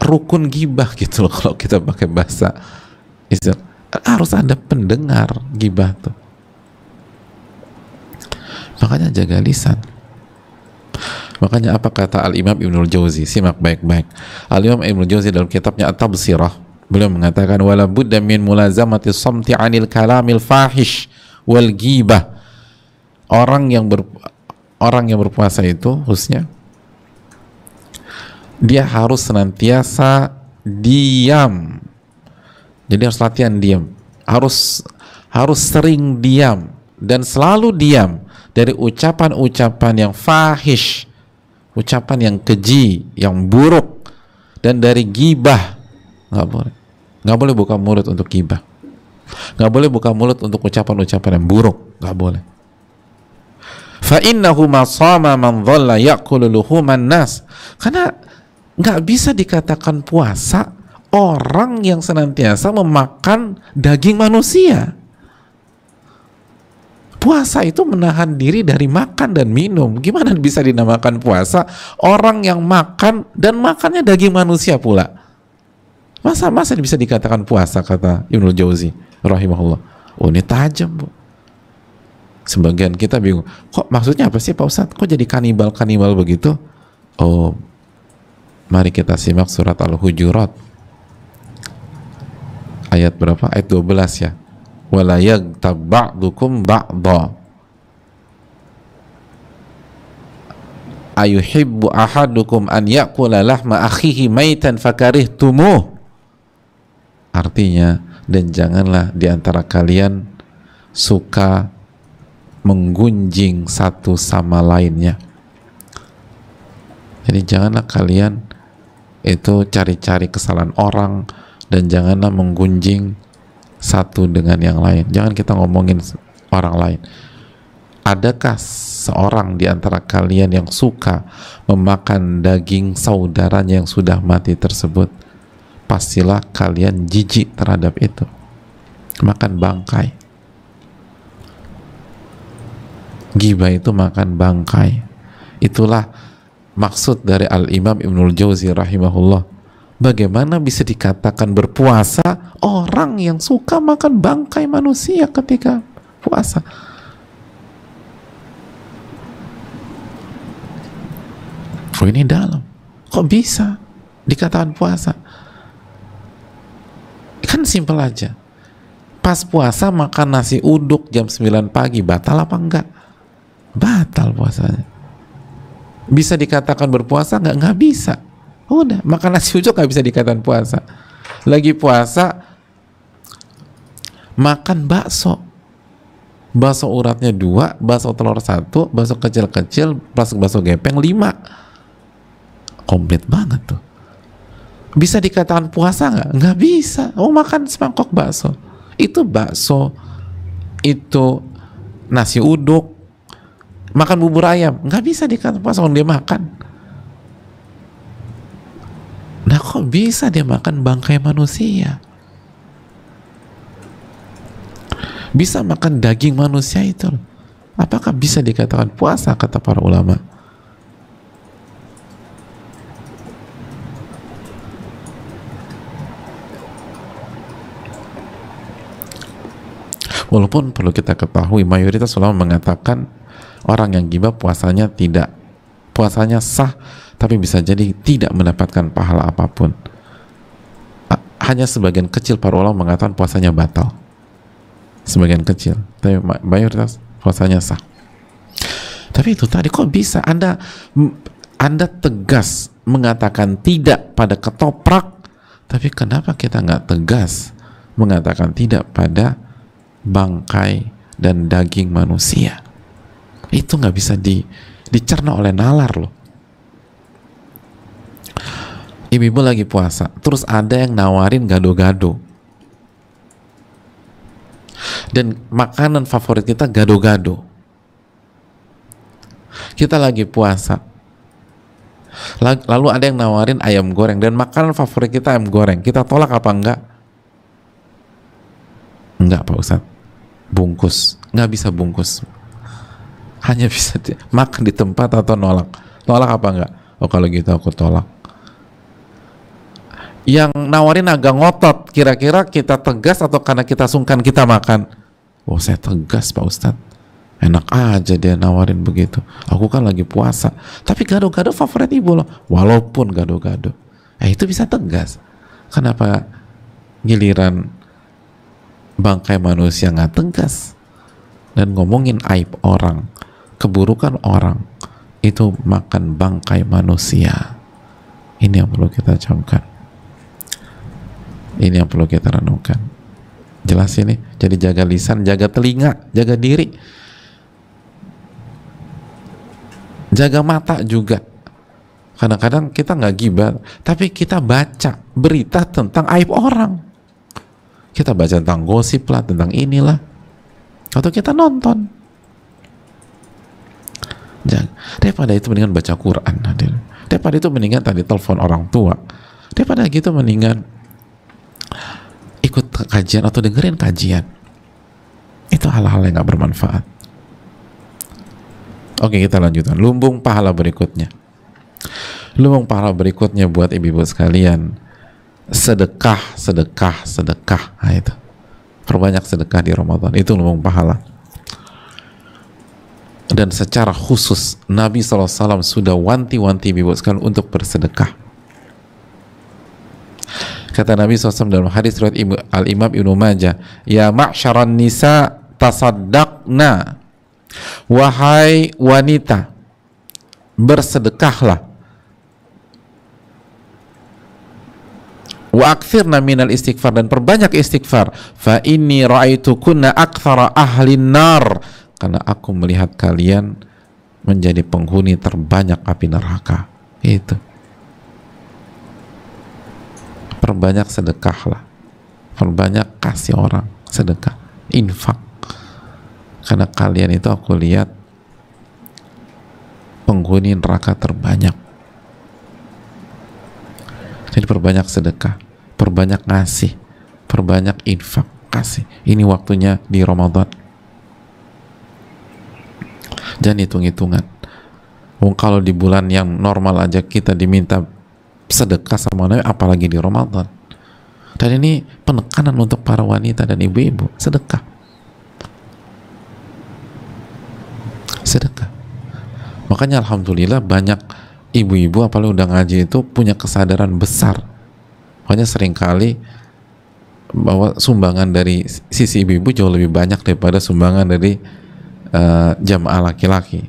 rukun gibah gitu loh, kalau kita pakai bahasa Islam. Harus ada pendengar gibah tuh. Makanya jaga lisan. Makanya apa kata Al-Imam Ibnul Jauzi? Simak baik-baik. Al-Imam Ibnul Jauzi dalam kitabnya At-Tabsirah, beliau mengatakan wala budda min mulazamati samti 'anil kalamil fahish wal ghibah. Orang yang berpuasa itu khususnya dia harus senantiasa diam. Jadi harus latihan diam. Harus sering diam dan selalu diam dari ucapan-ucapan yang fahish, ucapan yang keji, yang buruk, dan dari gibah. Nggak boleh buka mulut untuk gibah. Nggak boleh buka mulut untuk ucapan-ucapan yang buruk. Nggak boleh. Fa innahu ma shama man dhalla ya'kulu luhuman nas. Karena nggak bisa dikatakan puasa orang yang senantiasa memakan daging manusia. Puasa itu menahan diri dari makan dan minum. Gimana bisa dinamakan puasa orang yang makan dan makannya daging manusia pula? Masa bisa dikatakan puasa, kata Ibnul Jauzi rahimahullah. Oh, ini tajam, Bu. Sebagian kita bingung, kok maksudnya apa sih Pak Ustadz? Kok jadi kanibal begitu? Oh, mari kita simak surat Al-Hujurat ayat berapa? Ayat 12 ya. Wala yaghtab ba'dukum ba'dha ayuhibbu ahadukum an ya'kula lahma akhihi maitan fakarihtumuh. Artinya, dan janganlah di antara kalian suka menggunjing satu sama lainnya. Jadi janganlah kalian itu cari-cari kesalahan orang, dan janganlah menggunjing satu dengan yang lain. Jangan kita ngomongin orang lain. Adakah seorang di antara kalian yang suka memakan daging saudaranya yang sudah mati tersebut? Pastilah kalian jijik terhadap itu. Makan bangkai. Ghibah itu makan bangkai. Itulah maksud dari Al-Imam Ibnul Jauzi rahimahullah. Bagaimana bisa dikatakan berpuasa orang yang suka makan bangkai manusia ketika puasa? Oh, ini dalam. Kok bisa dikatakan puasa? Kan simpel aja. Pas puasa makan nasi uduk jam 9 pagi, batal apa enggak? Batal puasanya. Bisa dikatakan berpuasa nggak? Nggak bisa. Udah, makan nasi uduk nggak bisa dikatakan puasa. Lagi puasa, makan bakso. Bakso uratnya 2, bakso telur 1, bakso kecil-kecil, bakso gepeng 5. Komplit banget tuh. Bisa dikatakan puasa nggak? Nggak bisa. Oh, makan semangkok bakso. Itu bakso, itu nasi uduk, makan bubur ayam, nggak bisa dikatakan puasa kalau dia makan. Nah, kok bisa dia makan bangkai manusia? Bisa makan daging manusia itu? Apakah bisa dikatakan puasa, kata para ulama? Walaupun perlu kita ketahui, mayoritas ulama mengatakan orang yang ghibah puasanya sah, tapi bisa jadi tidak mendapatkan pahala apapun. Hanya sebagian kecil para ulama mengatakan puasanya batal. Sebagian kecil, tapi mayoritas puasanya sah. Tapi itu tadi, kok bisa Anda tegas mengatakan tidak pada ketoprak, tapi kenapa kita nggak tegas mengatakan tidak pada bangkai dan daging manusia? Itu nggak bisa dicerna oleh nalar loh. Ibu-ibu lagi puasa, terus ada yang nawarin gado-gado, dan makanan favorit kita gado-gado. Kita lagi puasa, lalu ada yang nawarin ayam goreng, dan makanan favorit kita ayam goreng. Kita tolak apa enggak? Enggak, Pak Ustadz. Bungkus, nggak bisa bungkus, hanya bisa makan di tempat atau nolak. Nolak apa enggak? Oh, kalau gitu aku tolak. Yang nawarin agak ngotot, kira-kira kita tegas atau karena kita sungkan kita makan? Oh, saya tegas, Pak Ustadz. Enak aja dia nawarin begitu. Aku kan lagi puasa. Tapi gado-gado favorit ibu loh. Walaupun gado-gado, itu bisa tegas. Kenapa giliran bangkai manusia nggak tegas dan ngomongin aib orang, keburukan orang, itu makan bangkai manusia? Ini yang perlu kita camkan, ini yang perlu kita renungkan. Jelas ini? Jadi jaga lisan, jaga telinga, jaga diri, jaga mata juga. Kadang-kadang kita nggak ghibah, tapi kita baca berita tentang aib orang. Kita baca tentang gosip lah, tentang inilah, atau kita nonton. Jangan. Daripada itu mendingan baca Quran, hadir. Daripada itu mendingan tadi telepon orang tua. Daripada gitu mendingan ikut kajian atau dengerin kajian. Itu hal-hal yang gak bermanfaat. Oke, kita lanjutkan. Lumbung pahala berikutnya. Lumbung pahala berikutnya buat ibu-ibu sekalian, sedekah. Nah, itu perbanyak sedekah di Ramadan, itu lumbung pahala. Dan secara khusus Nabi SAW sudah wanti-wanti ibu sekalian untuk bersedekah. Kata Nabi SAW dalam hadis riwayat Al-Imam Ibnu Majah, ya ma'syaran nisa tasaddaqna, wahai wanita bersedekahlah, wa aktsirna minal istighfar, dan perbanyak istighfar, fa inni ra'aitukunna aktsara ahlin nar, karena aku melihat kalian menjadi penghuni terbanyak api neraka. Itu perbanyak sedekahlah, perbanyak kasih orang sedekah, infak, karena kalian itu aku lihat penghuni neraka terbanyak. Jadi perbanyak sedekah, perbanyak ngasih, perbanyak infak, kasih. Ini waktunya di Ramadan. Jangan hitung-hitungan. Kalau di bulan yang normal aja kita diminta sedekah sama Nabi, apalagi di Ramadan. Dan ini penekanan untuk para wanita dan ibu-ibu, sedekah. Sedekah. Makanya alhamdulillah banyak ibu-ibu apalagi udah ngaji itu punya kesadaran besar. Makanya seringkali bahwa sumbangan dari sisi ibu-ibu jauh lebih banyak daripada sumbangan dari jamaah laki-laki.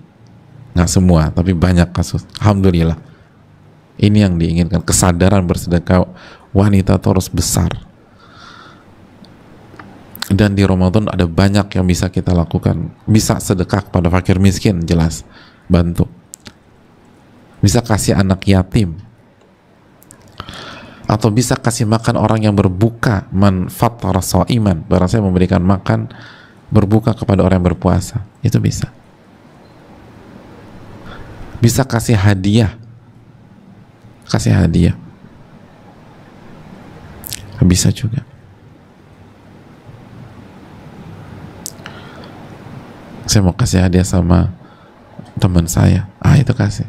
Nggak semua, tapi banyak kasus. Alhamdulillah. Ini yang diinginkan, kesadaran bersedekah wanita itu harus besar. Dan di Ramadan ada banyak yang bisa kita lakukan. Bisa sedekah kepada fakir miskin, jelas, bantu. Bisa kasih anak yatim, atau bisa kasih makan orang yang berbuka, man fattara shaiman, barang saya memberikan makan berbuka kepada orang yang berpuasa, itu bisa. Bisa kasih hadiah, bisa juga. Saya mau kasih hadiah sama teman saya, itu kasih.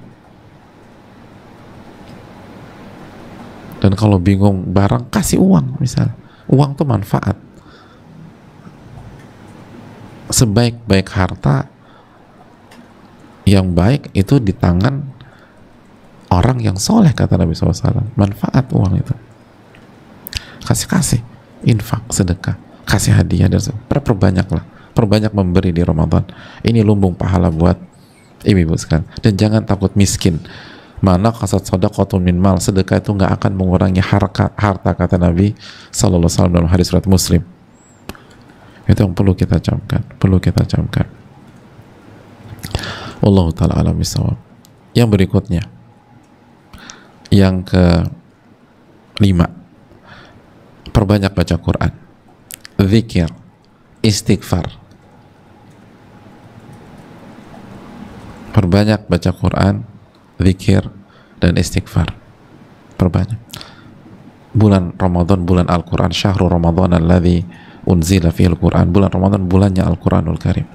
Dan kalau bingung barang, kasih uang. Misal uang tuh manfaat. Sebaik-baik harta yang baik itu di tangan orang yang soleh, kata Nabi SAW. Manfaat uang itu. Kasih, infak, sedekah, kasih hadiah, dan perbanyaklah, perbanyak memberi di Ramadan. Ini lumbung pahala buat ibu-ibu sekalian. Dan jangan takut miskin. Mana kasat shadaqatun min mal, sedekah itu nggak akan mengurangi harta, kata Nabi Sallallahu Alaihi Wasallam dalam hadis riwayat Muslim. Itu yang perlu kita camkan. Wallahu ta'ala a'lam bishawab. Yang berikutnya, yang ke-5, perbanyak baca Quran, zikir, istighfar. Perbanyak baca Quran, zikir, dan istighfar. Perbanyak. Bulan Ramadan, bulan Al-Quran. Syahrul Ramadan alladzi unzila fihil Quran. Bulan Ramadan, bulannya Al-Quranul Karim.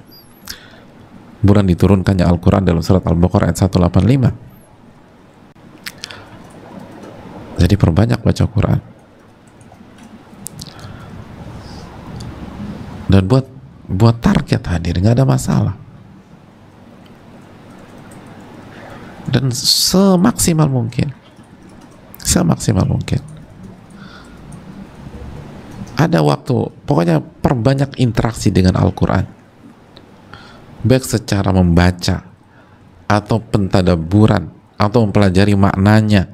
Bulan diturunkannya Al-Quran dalam surat Al-Baqarah ayat 185. Jadi perbanyak baca Quran. Dan buat target hadir, nggak ada masalah. Dan semaksimal mungkin. Ada waktu, pokoknya perbanyak interaksi dengan Al-Quran, baik secara membaca atau pentadaburan atau mempelajari maknanya,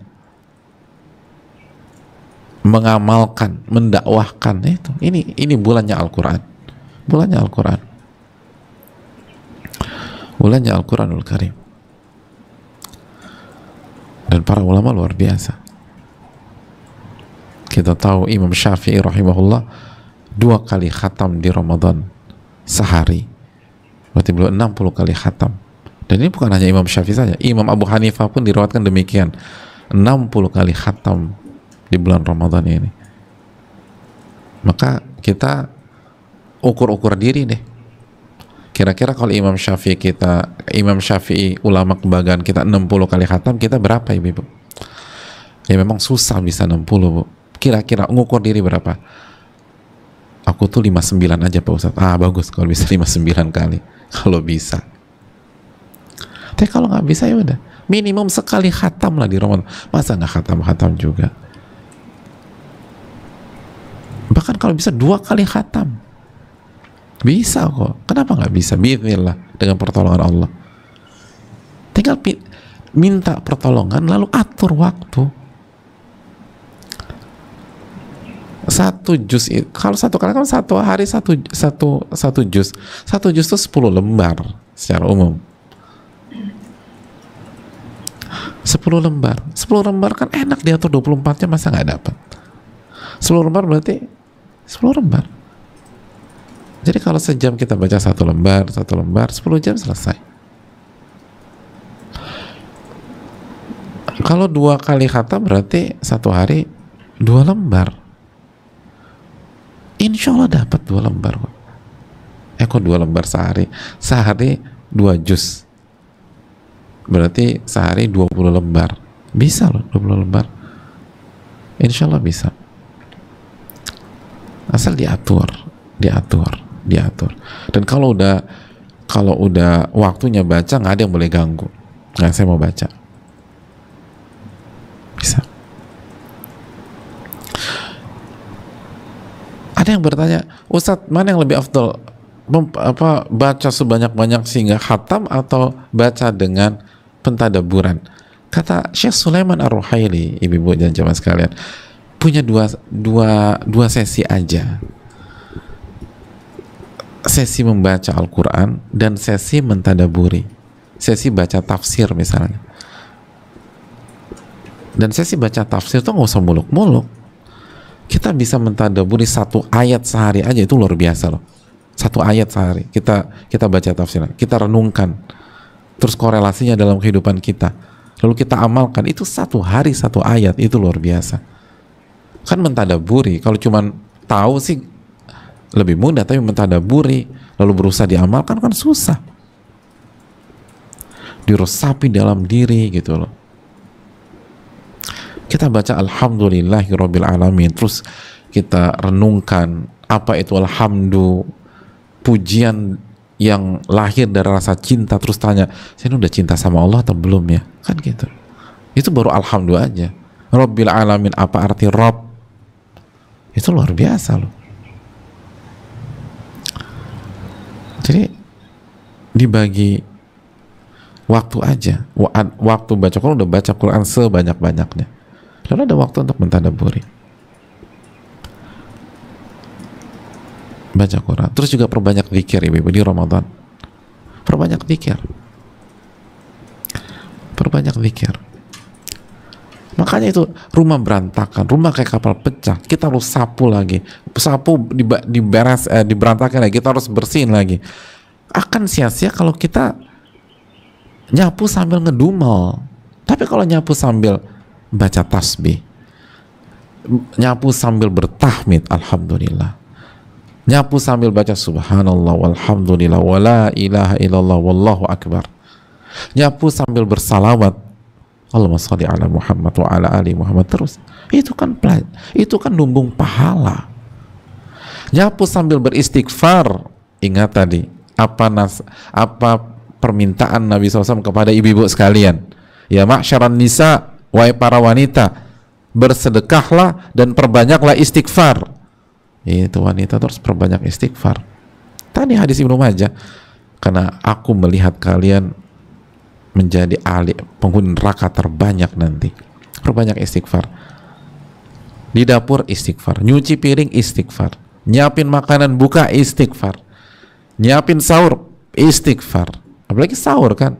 mengamalkan, mendakwahkan. Itu ini bulannya Al-Quran, bulannya Al-Quranul Karim. Dan para ulama luar biasa. Kita tahu Imam Syafi'i rahimahullah 2 kali khatam di Ramadan sehari. Berarti beliau 60 kali khatam. Dan ini bukan hanya Imam Syafi'i saja. Imam Abu Hanifah pun diriwayatkan demikian. 60 kali khatam di bulan Ramadan ini. Maka kita ukur-ukur diri deh. Kira-kira kalau Imam Syafi'i ulama kebanggaan kita 60 kali khatam, kita berapa ibu? Ya memang susah bisa 60, Bu. Kira-kira ngukur diri berapa? Aku tuh 59 aja Pak Ustadz. Bagus kalau bisa 59 kali. Kalau bisa. Tapi kalau nggak bisa ya udah. Minimum sekali khatam lah di Ramadan. Masa nggak khatam juga? Bahkan kalau bisa 2 kali khatam. Bisa kok. Kenapa nggak bisa? Bismillah, dengan pertolongan Allah. Tinggal minta pertolongan, lalu atur waktu. 1 juz, kalau 1 kali kan 1 hari 1 juz. 1 juz itu 10 lembar secara umum. 10 lembar kan enak diatur 24 jam, masa nggak dapat? 10 lembar berarti 10 lembar. Jadi kalau sejam kita baca 1 lembar, 10 jam selesai. Kalau 2 kali khatam berarti 1 hari 2 lembar. Insya Allah dapat 2 lembar kok. Kok 2 lembar sehari? Sehari 2 juz. Berarti sehari 20 lembar. Bisa loh 20 lembar. Insya Allah bisa. Asal diatur. Dan kalau udah waktunya baca, nggak ada yang boleh ganggu. Nggak, saya mau baca. Bisa. Ada yang bertanya, Ustadz, mana yang lebih afdal? Baca sebanyak-banyak sehingga khatam atau baca dengan pentadaburan? Kata Syekh Sulaiman Ar-Ruhaili, ibu-ibu dan jamaah sekalian, punya dua sesi aja. Sesi membaca Al-Quran dan sesi mentadaburi. Sesi baca tafsir misalnya. Dan sesi baca tafsir itu nggak usah muluk-muluk. Kita bisa mentadaburi satu ayat sehari aja, itu luar biasa loh. Satu ayat sehari kita baca tafsir, kita renungkan, terus korelasinya dalam kehidupan kita, lalu kita amalkan, itu satu hari satu ayat, itu luar biasa. Kan mentadaburi, kalau cuman tahu sih lebih mudah, tapi mentadaburi lalu berusaha diamalkan kan susah, diresapi dalam diri gitu loh. Kita baca alhamdulillahirabbil alamin, terus kita renungkan apa itu alhamdu, pujian yang lahir dari rasa cinta, terus tanya, saya ini udah cinta sama Allah atau belum ya, kan gitu. Itu baru alhamdu aja. Rabbil alamin, apa arti Rabb? Itu luar biasa loh. Jadi dibagi waktu aja, waktu baca Quran, udah baca Quran sebanyak-banyaknya, lalu ada waktu untuk mentadaburi, baca Quran. Terus juga perbanyak zikir ibu-ibu di Ramadan, perbanyak zikir. Makanya itu rumah berantakan, rumah kayak kapal pecah, kita harus sapu lagi, diberantakan lagi, kita harus bersihin lagi. Akan sia-sia kalau kita nyapu sambil ngedumel. Tapi kalau nyapu sambil baca tasbih, nyapu sambil bertahmid, alhamdulillah, nyapu sambil baca subhanallah walhamdulillah wala ilaha illallah wallahu akbar, nyapu sambil bersalawat, Allahumma sholli ala Muhammad wa ala ali Muhammad, terus itu kan lumbung pahala. Nyapu sambil beristighfar, ingat tadi apa permintaan Nabi SAW kepada ibu-ibu sekalian, ya ma'syaran nisa, wahai para wanita, bersedekahlah dan perbanyaklah istighfar. Itu wanita terus perbanyak istighfar. Tadi hadis Ibnu Majah, karena aku melihat kalian menjadi ahli penghuni neraka terbanyak nanti. Perbanyak istighfar. Di dapur istighfar, nyuci piring istighfar, nyiapin makanan buka istighfar, nyiapin sahur istighfar. Apalagi sahur kan,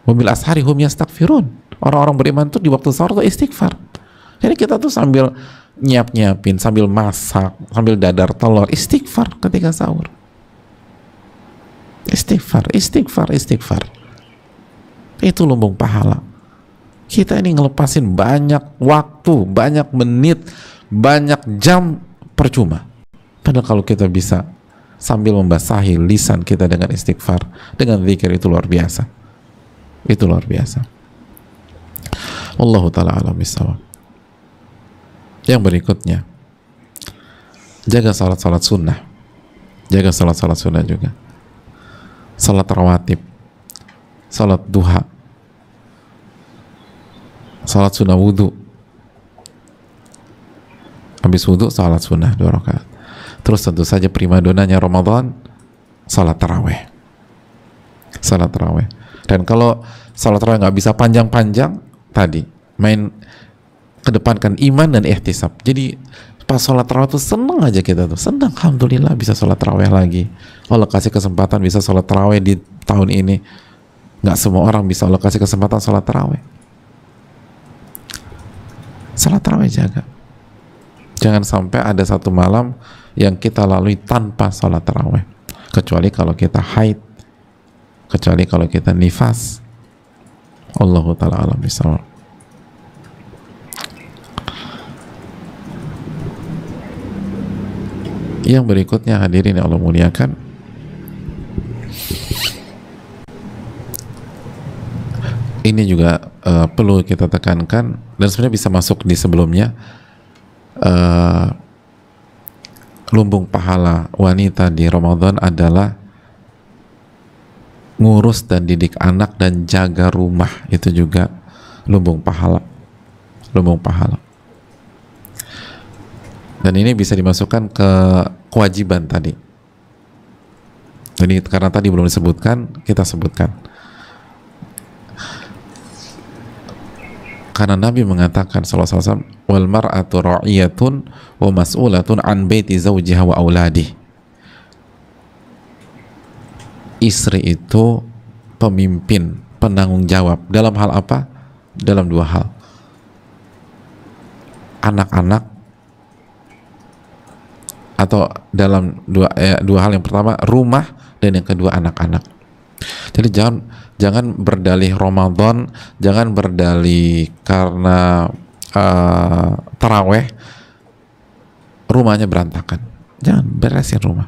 wabil ashari hum yastaghfirun, orang-orang beriman tuh di waktu sahur tuh istighfar. Jadi kita tuh sambil nyiapin, sambil masak, sambil dadar telur, istighfar ketika sahur. Istighfar. Itu lumbung pahala. Kita ini ngelepasin banyak waktu, banyak menit, banyak jam percuma. Padahal kalau kita bisa sambil membasahi lisan kita dengan istighfar, dengan zikir, itu luar biasa. Itu luar biasa. Wallahu ta'ala a'lam bishawab. Yang berikutnya, jaga salat-salat sunnah. Jaga salat-salat sunnah juga. Salat rawatib, salat duha, salat sunnah wudhu. Habis wudhu, salat sunnah 2 rakaat. Terus tentu saja primadonanya Ramadan, salat taraweh. Salat taraweh. Dan kalau salat taraweh nggak bisa panjang-panjang, tadi kedepankan iman dan ihtisab. Jadi pas sholat tarawih tuh seneng aja kita tuh, senang, alhamdulillah bisa sholat tarawih lagi. Allah kasih kesempatan bisa sholat tarawih di tahun ini. Nggak semua orang bisa Allah kasih kesempatan sholat tarawih. Sholat tarawih jaga. Jangan sampai ada satu malam yang kita lalui tanpa sholat tarawih. Kecuali kalau kita haid, kecuali kalau kita nifas. Allahu ta'ala alam bishawab. Yang berikutnya, hadirin yang Allah muliakan, ini juga perlu kita tekankan, dan sebenarnya bisa masuk di sebelumnya. Lumbung pahala wanita di Ramadan adalah ngurus dan didik anak dan jaga rumah. Itu juga lumbung pahala. Dan ini bisa dimasukkan ke kewajiban tadi. Jadi karena tadi belum disebutkan, kita sebutkan. Karena Nabi mengatakan sallallahu alaihi wasallam, wal mar'atu ra'iyatun wa mas'ulatun an baiti zawjiha wa auladih. Istri itu pemimpin, penanggung jawab. Dalam hal apa? Dalam dua hal. Anak-anak, atau dalam dua hal. Yang pertama rumah, dan yang kedua anak-anak. Jadi jangan berdalih Ramadan, jangan berdalih karena taraweh rumahnya berantakan. Jangan, beresin rumah.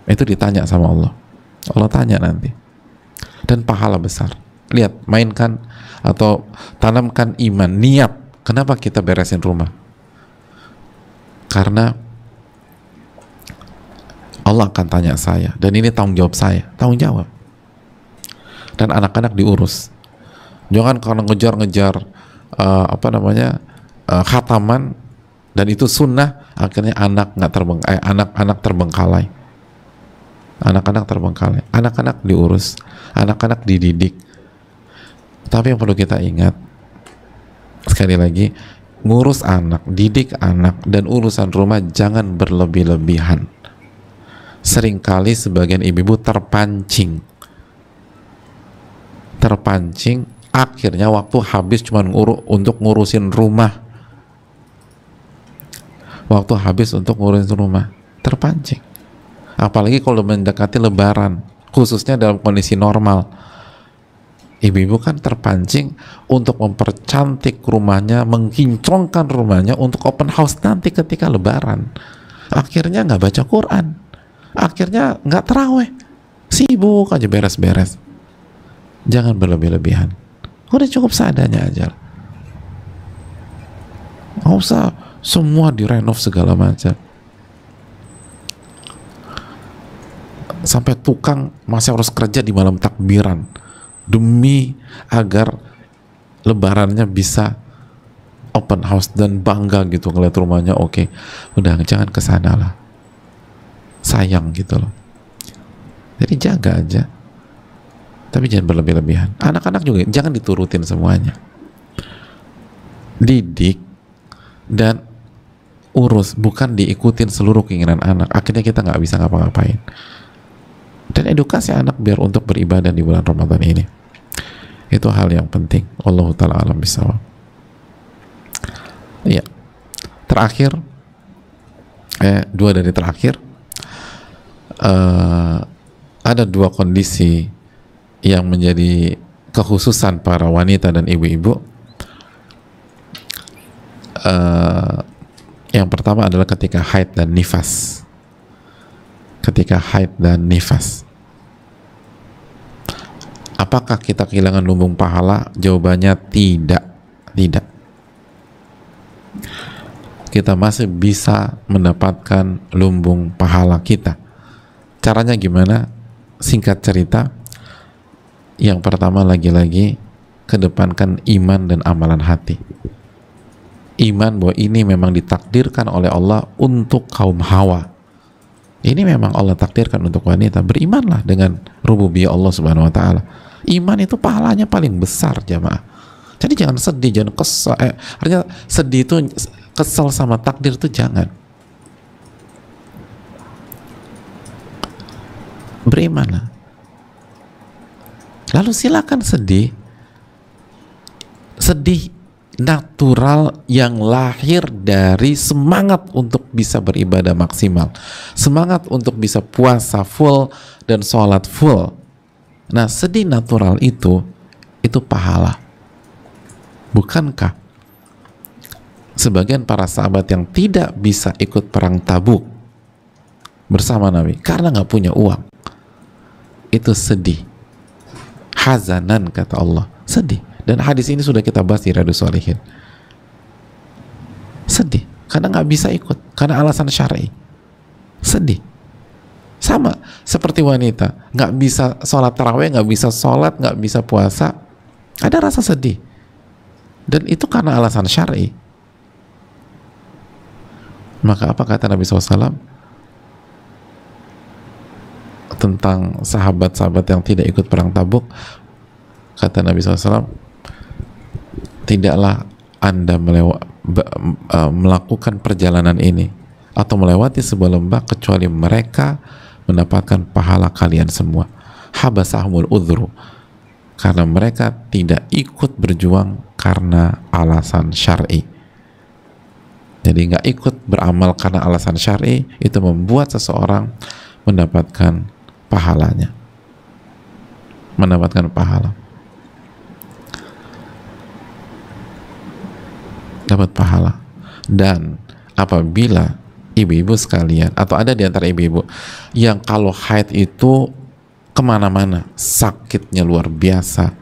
Itu ditanya sama Allah. Allah tanya nanti. Dan pahala besar. Lihat, mainkan atau tanamkan iman, niat. Kenapa kita beresin rumah? Karena Allah akan tanya saya, dan ini tanggung jawab saya, tanggung jawab. Dan anak-anak diurus. Jangan karena ngejar-ngejar khataman, dan itu sunnah, akhirnya anak-anak terbengkalai. Anak-anak terbengkalai. Anak-anak diurus, anak-anak dididik. Tapi yang perlu kita ingat, sekali lagi, ngurus anak, didik anak, dan urusan rumah jangan berlebih-lebihan. Seringkali sebagian ibu-ibu terpancing, akhirnya waktu habis cuma untuk ngurusin rumah, terpancing. Apalagi kalau mendekati lebaran, khususnya dalam kondisi normal, ibu-ibu kan terpancing untuk mempercantik rumahnya, mengkinclongkan rumahnya untuk open house nanti ketika lebaran. Akhirnya nggak baca Quran, akhirnya nggak taraweh, sibuk aja beres-beres. Jangan berlebih-lebihan. Udah cukup seadanya aja. Nggak usah semua direnov segala macam. Sampai tukang masih harus kerja di malam takbiran demi agar lebarannya bisa open house dan bangga gitu ngeliat rumahnya oke. Udah, jangan kesana lah, sayang gitu loh. Jadi jaga aja, tapi jangan berlebih-lebihan. Anak-anak juga jangan diturutin semuanya. Didik dan urus, bukan diikutin seluruh keinginan anak. Akhirnya kita nggak bisa ngapa-ngapain. Dan edukasi anak biar untuk beribadah di bulan Ramadan ini, itu hal yang penting. Wallahu ta'ala alam bisawab. Iya, terakhir, dua dari terakhir, ada dua kondisi yang menjadi kekhususan para wanita dan ibu-ibu. Yang pertama adalah ketika haid dan nifas. Apakah kita kehilangan lumbung pahala? Jawabannya tidak. Kita masih bisa mendapatkan lumbung pahala kita. Caranya gimana? Singkat cerita, yang pertama lagi-lagi kedepankan iman dan amalan hati. Iman bahwa ini memang ditakdirkan oleh Allah untuk kaum Hawa. Ini memang Allah takdirkan untuk wanita. Berimanlah dengan rububiyah Allah Subhanahu wa taala. Iman itu pahalanya paling besar, jamaah. Jadi jangan sedih, jangan kesal. Artinya sedih itu, kesal sama takdir itu jangan. Berimanlah. Lalu silakan sedih. Sedih natural yang lahir dari semangat untuk bisa beribadah maksimal, semangat untuk bisa puasa full dan sholat full. Nah, sedih natural itu pahala. Bukankah sebagian para sahabat yang tidak bisa ikut perang Tabuk bersama Nabi karena nggak punya uang, itu sedih, hazanan kata Allah, sedih. Dan hadis ini sudah kita bahas di Riyadhus Shalihin. Sedih karena nggak bisa ikut karena alasan syar'i. Sedih. Sama seperti wanita nggak bisa sholat taraweh, nggak bisa sholat, nggak bisa puasa, ada rasa sedih. Dan itu karena alasan syar'i. Maka apa kata Nabi SAW tentang sahabat-sahabat yang tidak ikut perang Tabuk? Kata Nabi SAW, tidaklah Anda melakukan perjalanan ini atau melewati sebuah lembah kecuali mereka mendapatkan pahala kalian semua. Habasahumul udhru, karena mereka tidak ikut berjuang karena alasan syar'i. Jadi nggak ikut beramal karena alasan syar'i, itu membuat seseorang mendapatkan pahalanya, mendapatkan pahala, dapat pahala. Dan apabila ibu-ibu sekalian, atau ada di antara ibu-ibu yang kalau haid itu kemana-mana, sakitnya luar biasa,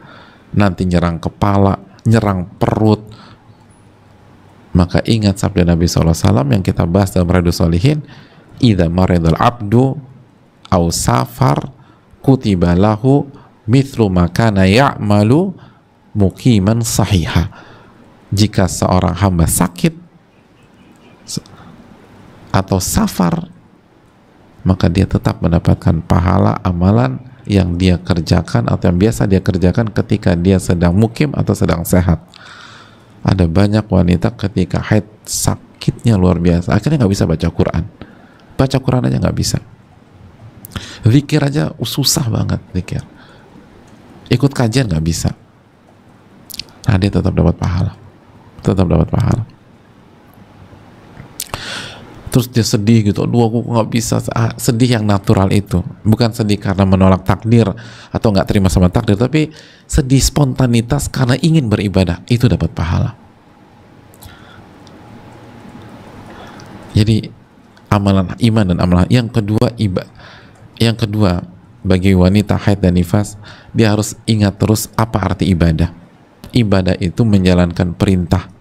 nanti nyerang kepala, nyerang perut, maka ingat sabda Nabi SAW yang kita bahas dalam Riyadhus Shalihin, idza maridul abdu au safar kutiba lahu mithlu ma kana ya'malu muqiman sahiha. Jika seorang hamba sakit atau safar, maka dia tetap mendapatkan pahala amalan yang dia kerjakan atau yang biasa dia kerjakan ketika dia sedang mukim atau sedang sehat. Ada banyak wanita ketika haid sakitnya luar biasa, akhirnya nggak bisa baca Quran aja nggak bisa, zikir aja susah banget, zikir, ikut kajian nggak bisa. Nah, dia tetap dapat pahala. Terus dia sedih gitu, aduh aku nggak bisa. Sedih yang natural itu, bukan sedih karena menolak takdir atau nggak terima sama takdir, tapi sedih spontanitas karena ingin beribadah, itu dapat pahala. Jadi amalan iman dan amalan yang kedua bagi wanita haid dan nifas, dia harus ingat terus apa arti ibadah. Ibadah itu menjalankan perintah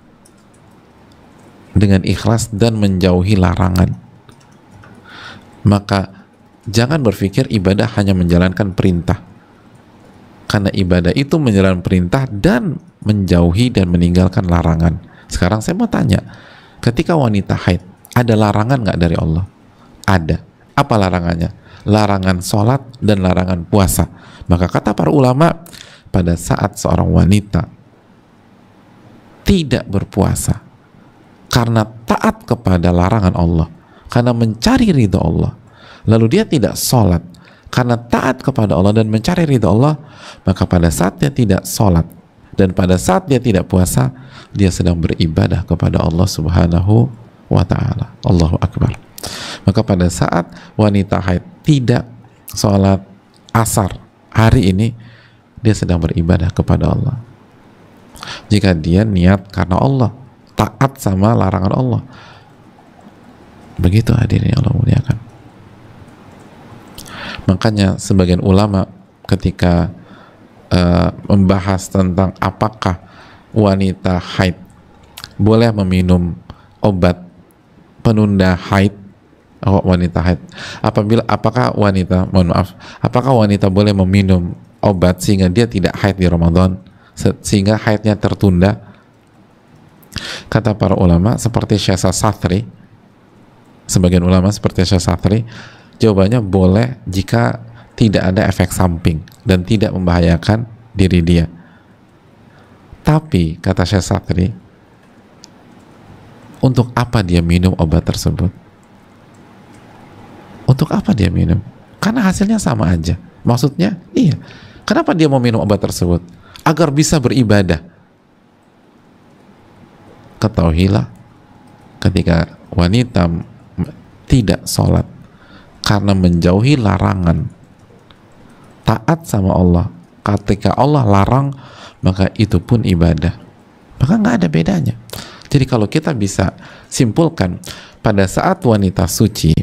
dengan ikhlas dan menjauhi larangan. Maka jangan berpikir ibadah hanya menjalankan perintah, karena ibadah itu menjalankan perintah dan menjauhi dan meninggalkan larangan. Sekarang saya mau tanya, ketika wanita haid, ada larangan nggak dari Allah? Ada. Apa larangannya? Larangan sholat dan larangan puasa. Maka kata para ulama, pada saat seorang wanita tidak berpuasa karena taat kepada larangan Allah, karena mencari ridho Allah, lalu dia tidak sholat karena taat kepada Allah dan mencari ridho Allah, maka pada saat dia tidak sholat dan pada saat dia tidak puasa, dia sedang beribadah kepada Allah Subhanahu wa ta'ala. Allahu Akbar. Maka pada saat wanita haid tidak sholat asar hari ini, dia sedang beribadah kepada Allah. Jika dia niat karena Allah, taat sama larangan Allah. Begitu hadirin yang Allah muliakan. Makanya sebagian ulama ketika membahas tentang apakah wanita haid boleh meminum obat penunda haid, apakah wanita boleh meminum obat sehingga dia tidak haid di Ramadan, sehingga haidnya tertunda? Kata para ulama seperti Syekh Satri, sebagian ulama seperti Syekh Satri, jawabannya boleh jika tidak ada efek samping dan tidak membahayakan diri dia. Tapi kata Syekh Satri, untuk apa dia minum obat tersebut? Untuk apa dia minum? Karena hasilnya sama aja. Maksudnya, iya. Kenapa dia mau minum obat tersebut? Agar bisa beribadah. Ketahuilah, ketika wanita tidak sholat karena menjauhi larangan, taat sama Allah, ketika Allah larang, maka itu pun ibadah. Maka nggak ada bedanya. Jadi kalau kita bisa simpulkan, pada saat wanita suci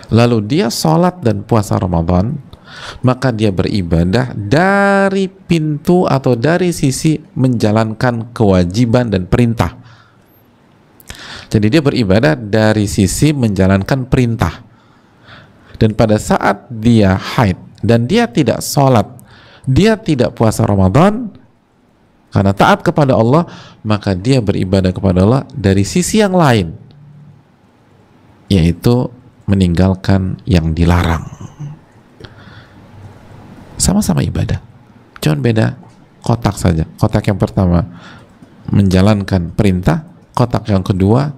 lalu dia sholat dan puasa Ramadan, maka dia beribadah dari pintu atau dari sisi menjalankan kewajiban dan perintah. Jadi dia beribadah dari sisi menjalankan perintah. Dan pada saat dia haid dan dia tidak sholat, dia tidak puasa Ramadan karena taat kepada Allah, maka dia beribadah kepada Allah dari sisi yang lain, yaitu meninggalkan yang dilarang. Sama-sama ibadah, cuman beda kotak saja. Kotak yang pertama menjalankan perintah, kotak yang kedua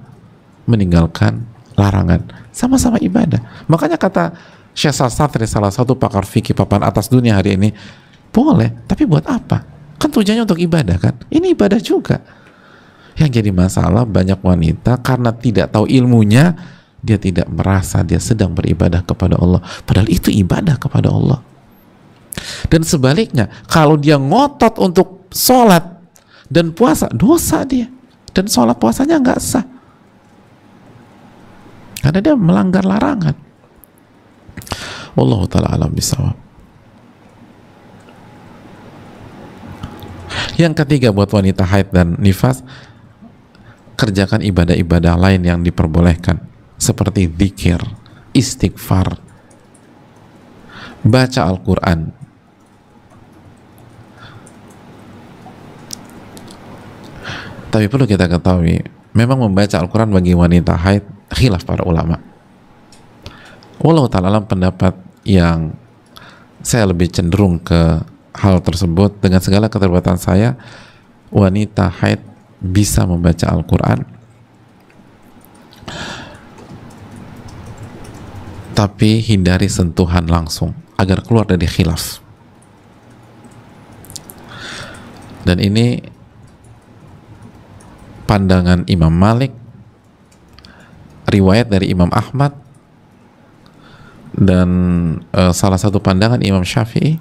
meninggalkan larangan. Sama-sama ibadah. Makanya kata Syekh Sastri, salah satu pakar fikih papan atas dunia hari ini, boleh, tapi buat apa? Kan tujuannya untuk ibadah kan? Ini ibadah juga. Yang jadi masalah banyak wanita karena tidak tahu ilmunya, dia tidak merasa dia sedang beribadah kepada Allah, padahal itu ibadah kepada Allah. Dan sebaliknya, kalau dia ngotot untuk sholat dan puasa, dosa dia, dan sholat puasanya nggak sah karena dia melanggar larangan. Wallahu ta'ala alam bisawab. Yang ketiga buat wanita haid dan nifas, kerjakan ibadah-ibadah lain yang diperbolehkan seperti zikir, istighfar, baca Al-Quran. Tapi perlu kita ketahui, memang membaca Al-Quran bagi wanita haid khilaf para ulama. Wallahu ta'ala alam, pendapat yang saya lebih cenderung ke hal tersebut, dengan segala keterbatasan saya, wanita haid bisa membaca Al-Quran, tapi hindari sentuhan langsung agar keluar dari khilaf. Dan ini pandangan Imam Malik, riwayat dari Imam Ahmad, dan salah satu pandangan Imam Syafi'i,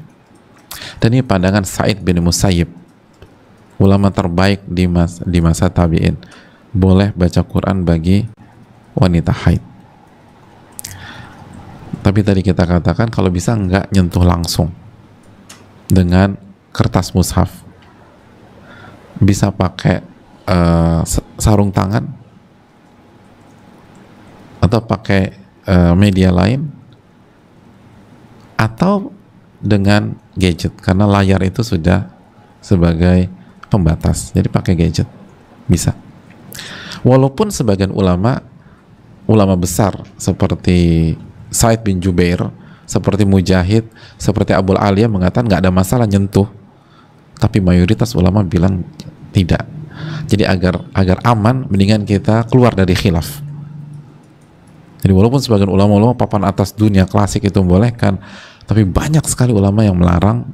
dan ini pandangan Sa'id bin Musayyib, ulama terbaik di masa tabi'in. Boleh baca Quran bagi wanita haid, tapi tadi kita katakan kalau bisa nggak nyentuh langsung dengan kertas mushaf, bisa pakai sarung tangan atau pakai media lain, atau dengan gadget, karena layar itu sudah sebagai pembatas, jadi pakai gadget bisa. Walaupun sebagian ulama besar seperti Said bin Jubair, seperti Mujahid, seperti Abul Aliyah mengatakan nggak ada masalah nyentuh, tapi mayoritas ulama bilang tidak. Jadi agar aman, mendingan kita keluar dari khilaf. Jadi walaupun sebagian ulama papan atas dunia klasik itu membolehkan, tapi banyak sekali ulama yang melarang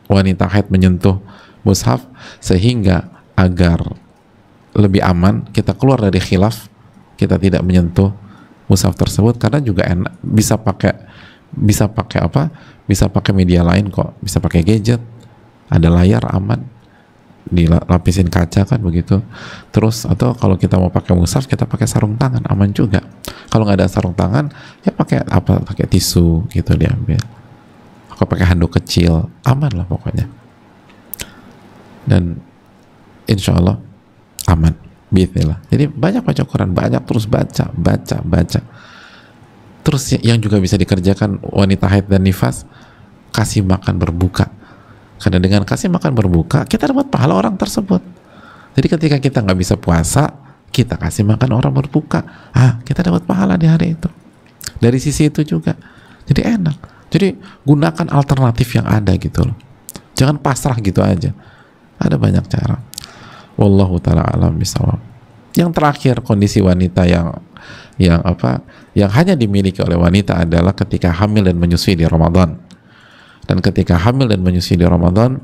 wanita haid menyentuh mushaf, sehingga agar lebih aman kita keluar dari khilaf, kita tidak menyentuh mushaf tersebut, karena juga enak, bisa pakai apa? Bisa pakai media lain kok, bisa pakai gadget, ada layar, aman, dilapisin kaca kan begitu. Terus atau kalau kita mau pakai mushaf, kita pakai sarung tangan, aman juga. Kalau nggak ada sarung tangan, ya pakai apa? Pakai tisu gitu diambil. Aku pakai handuk kecil, aman lah pokoknya. Dan insya Allah aman, bismillah. Jadi banyak baca Quran, banyak terus baca. Terus yang juga bisa dikerjakan wanita haid dan nifas, kasih makan berbuka. Karena dengan kasih makan berbuka, kita dapat pahala orang tersebut. Jadi ketika kita nggak bisa puasa, kita kasih makan orang berbuka, kita dapat pahala di hari itu. Dari sisi itu juga, jadi enak. Jadi gunakan alternatif yang ada gitu loh. Jangan pasrah gitu aja. Ada banyak cara. Wallahu ta'ala alam bisawab. Yang terakhir, kondisi wanita yang hanya dimiliki oleh wanita adalah ketika hamil dan menyusui di Ramadan. Dan ketika hamil dan menyusui di Ramadan,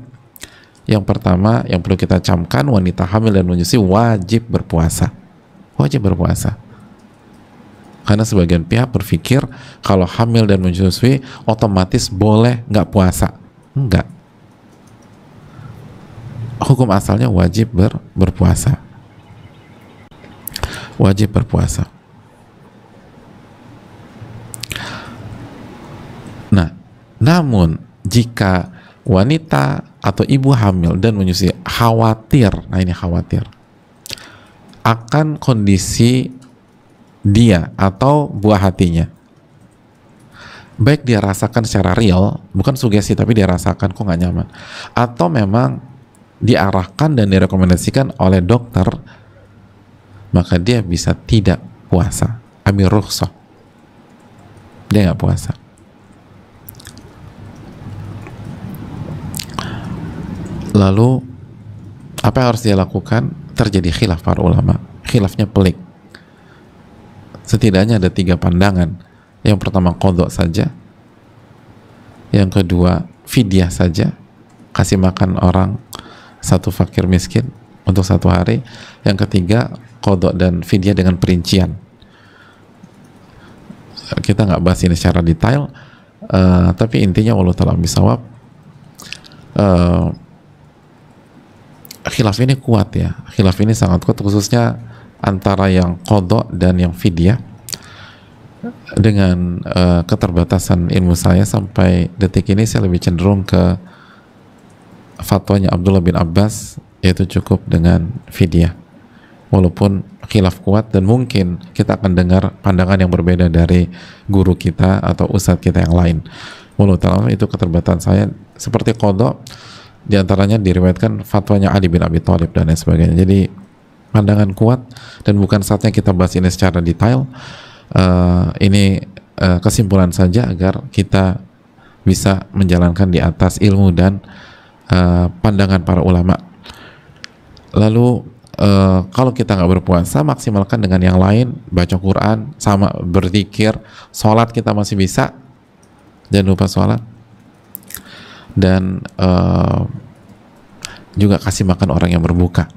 yang pertama yang perlu kita camkan, wanita hamil dan menyusui wajib berpuasa. Wajib berpuasa. Karena sebagian pihak berpikir kalau hamil dan menyusui otomatis boleh nggak puasa. Enggak. Hukum asalnya wajib berpuasa. Wajib berpuasa. Nah, namun jika wanita atau ibu hamil dan menyusui khawatir, nah ini khawatir, akan kondisi dia atau buah hatinya, baik dia rasakan secara real, bukan sugesti, tapi dia rasakan kok nggak nyaman, atau memang diarahkan dan direkomendasikan oleh dokter, maka dia bisa tidak puasa ambil rukhsah, dia nggak puasa. Lalu apa yang harus dia lakukan? Terjadi khilaf para ulama. Khilafnya pelik. Setidaknya ada 3 pandangan. Yang pertama qadha saja, yang kedua fidyah saja, kasih makan orang 1 fakir miskin untuk 1 hari, yang ketiga qadha dan fidyah dengan perincian. Kita nggak bahas ini secara detail, tapi intinya wallahu ta'ala bisawab, khilaf ini kuat ya, khilaf ini sangat kuat, khususnya antara yang qadha dan yang fidyah. Dengan keterbatasan ilmu saya sampai detik ini, saya lebih cenderung ke fatwanya Abdullah bin Abbas, yaitu cukup dengan fidyah, walaupun khilaf kuat dan mungkin kita akan dengar pandangan yang berbeda dari guru kita atau ustadz kita yang lain. Wallahu ta'ala, itu keterbatasan saya. Seperti qadha, diantaranya diriwayatkan fatwanya Ali bin Abi Thalib dan lain sebagainya. Jadi pandangan kuat, dan bukan saatnya kita bahas ini secara detail. Ini kesimpulan saja agar kita bisa menjalankan di atas ilmu dan pandangan para ulama. Lalu kalau kita nggak berpuasa, maksimalkan dengan yang lain, baca Quran, sama berzikir, sholat kita masih bisa, jangan lupa sholat, dan juga kasih makan orang yang berbuka,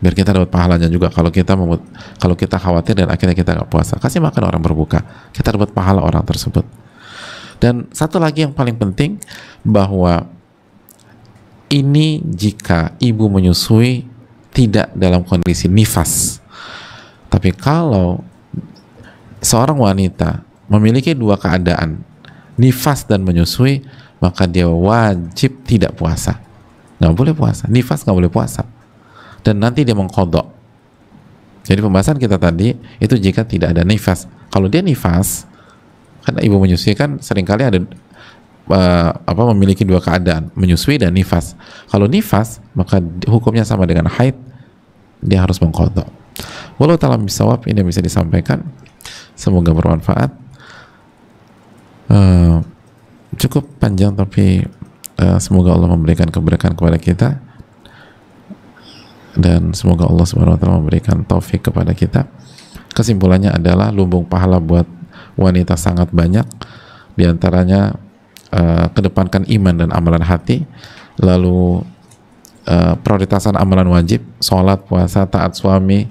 biar kita dapat pahalanya juga. Kalau kita khawatir dan akhirnya kita nggak puasa, kasih makan orang berbuka, kita dapat pahala orang tersebut. Dan satu lagi yang paling penting, bahwa ini jika ibu menyusui tidak dalam kondisi nifas. Tapi kalau seorang wanita memiliki 2 keadaan, nifas dan menyusui, maka dia wajib tidak puasa, nggak boleh puasa. Nifas nggak boleh puasa, dan nanti dia mengqadha. Jadi pembahasan kita tadi itu jika tidak ada nifas. Kalau dia nifas, kan ibu menyusui kan seringkali ada memiliki 2 keadaan, menyusui dan nifas. Kalau nifas, maka hukumnya sama dengan haid, dia harus mengqadha. Wallahu ta'ala bisawab, ini bisa disampaikan, semoga bermanfaat. Cukup panjang, tapi semoga Allah memberikan keberkahan kepada kita, dan semoga Allah Subhanahu wa taala memberikan taufik kepada kita. Kesimpulannya adalah lumbung pahala buat wanita sangat banyak, diantaranya kedepankan iman dan amalan hati, lalu prioritasan amalan wajib, sholat, puasa, taat suami,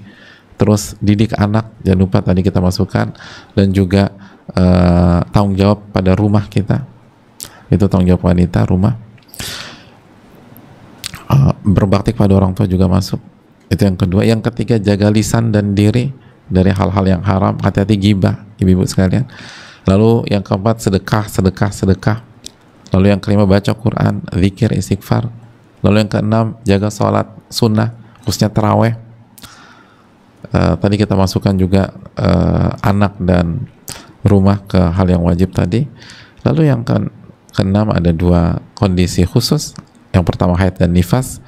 terus didik anak, jangan lupa tadi kita masukkan, dan juga tanggung jawab pada rumah kita, itu tanggung jawab wanita rumah. Berbakti pada orang tua juga masuk, itu yang kedua. Yang ketiga, jaga lisan dan diri dari hal-hal yang haram, hati-hati ghibah, ibu-ibu sekalian. Lalu yang keempat, sedekah. Lalu yang kelima, baca Quran, zikir, istighfar. Lalu yang keenam, jaga sholat sunnah, khususnya taraweh. Tadi kita masukkan juga anak dan rumah ke hal yang wajib tadi. Lalu yang keenam, ada 2 kondisi khusus. Yang pertama haid dan nifas,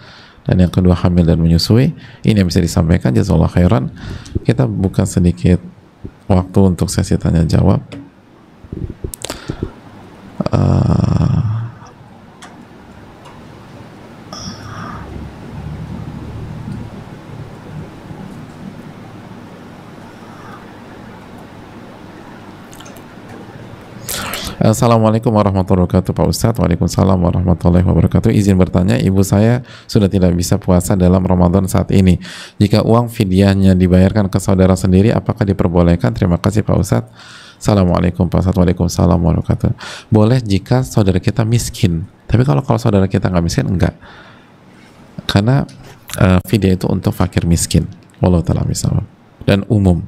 dan yang kedua hamil dan menyusui. Ini yang bisa disampaikan. Jazakallahu khairan. Kita buka sedikit waktu untuk sesi tanya jawab. Assalamualaikum warahmatullahi wabarakatuh Pak Ustadz. Waalaikumsalam warahmatullahi wabarakatuh. Izin bertanya, ibu saya sudah tidak bisa puasa dalam Ramadan saat ini. Jika uang fidyahnya dibayarkan ke saudara sendiri, apakah diperbolehkan? Terima kasih Pak Ustadz. Assalamualaikum Pak Ustadz. Waalaikumsalam warahmatullahi wabarakatuh. Boleh jika saudara kita miskin, tapi kalau saudara kita nggak miskin, enggak, karena fidyah itu untuk fakir miskin. Wallahu ta'ala bisawab, dan umum.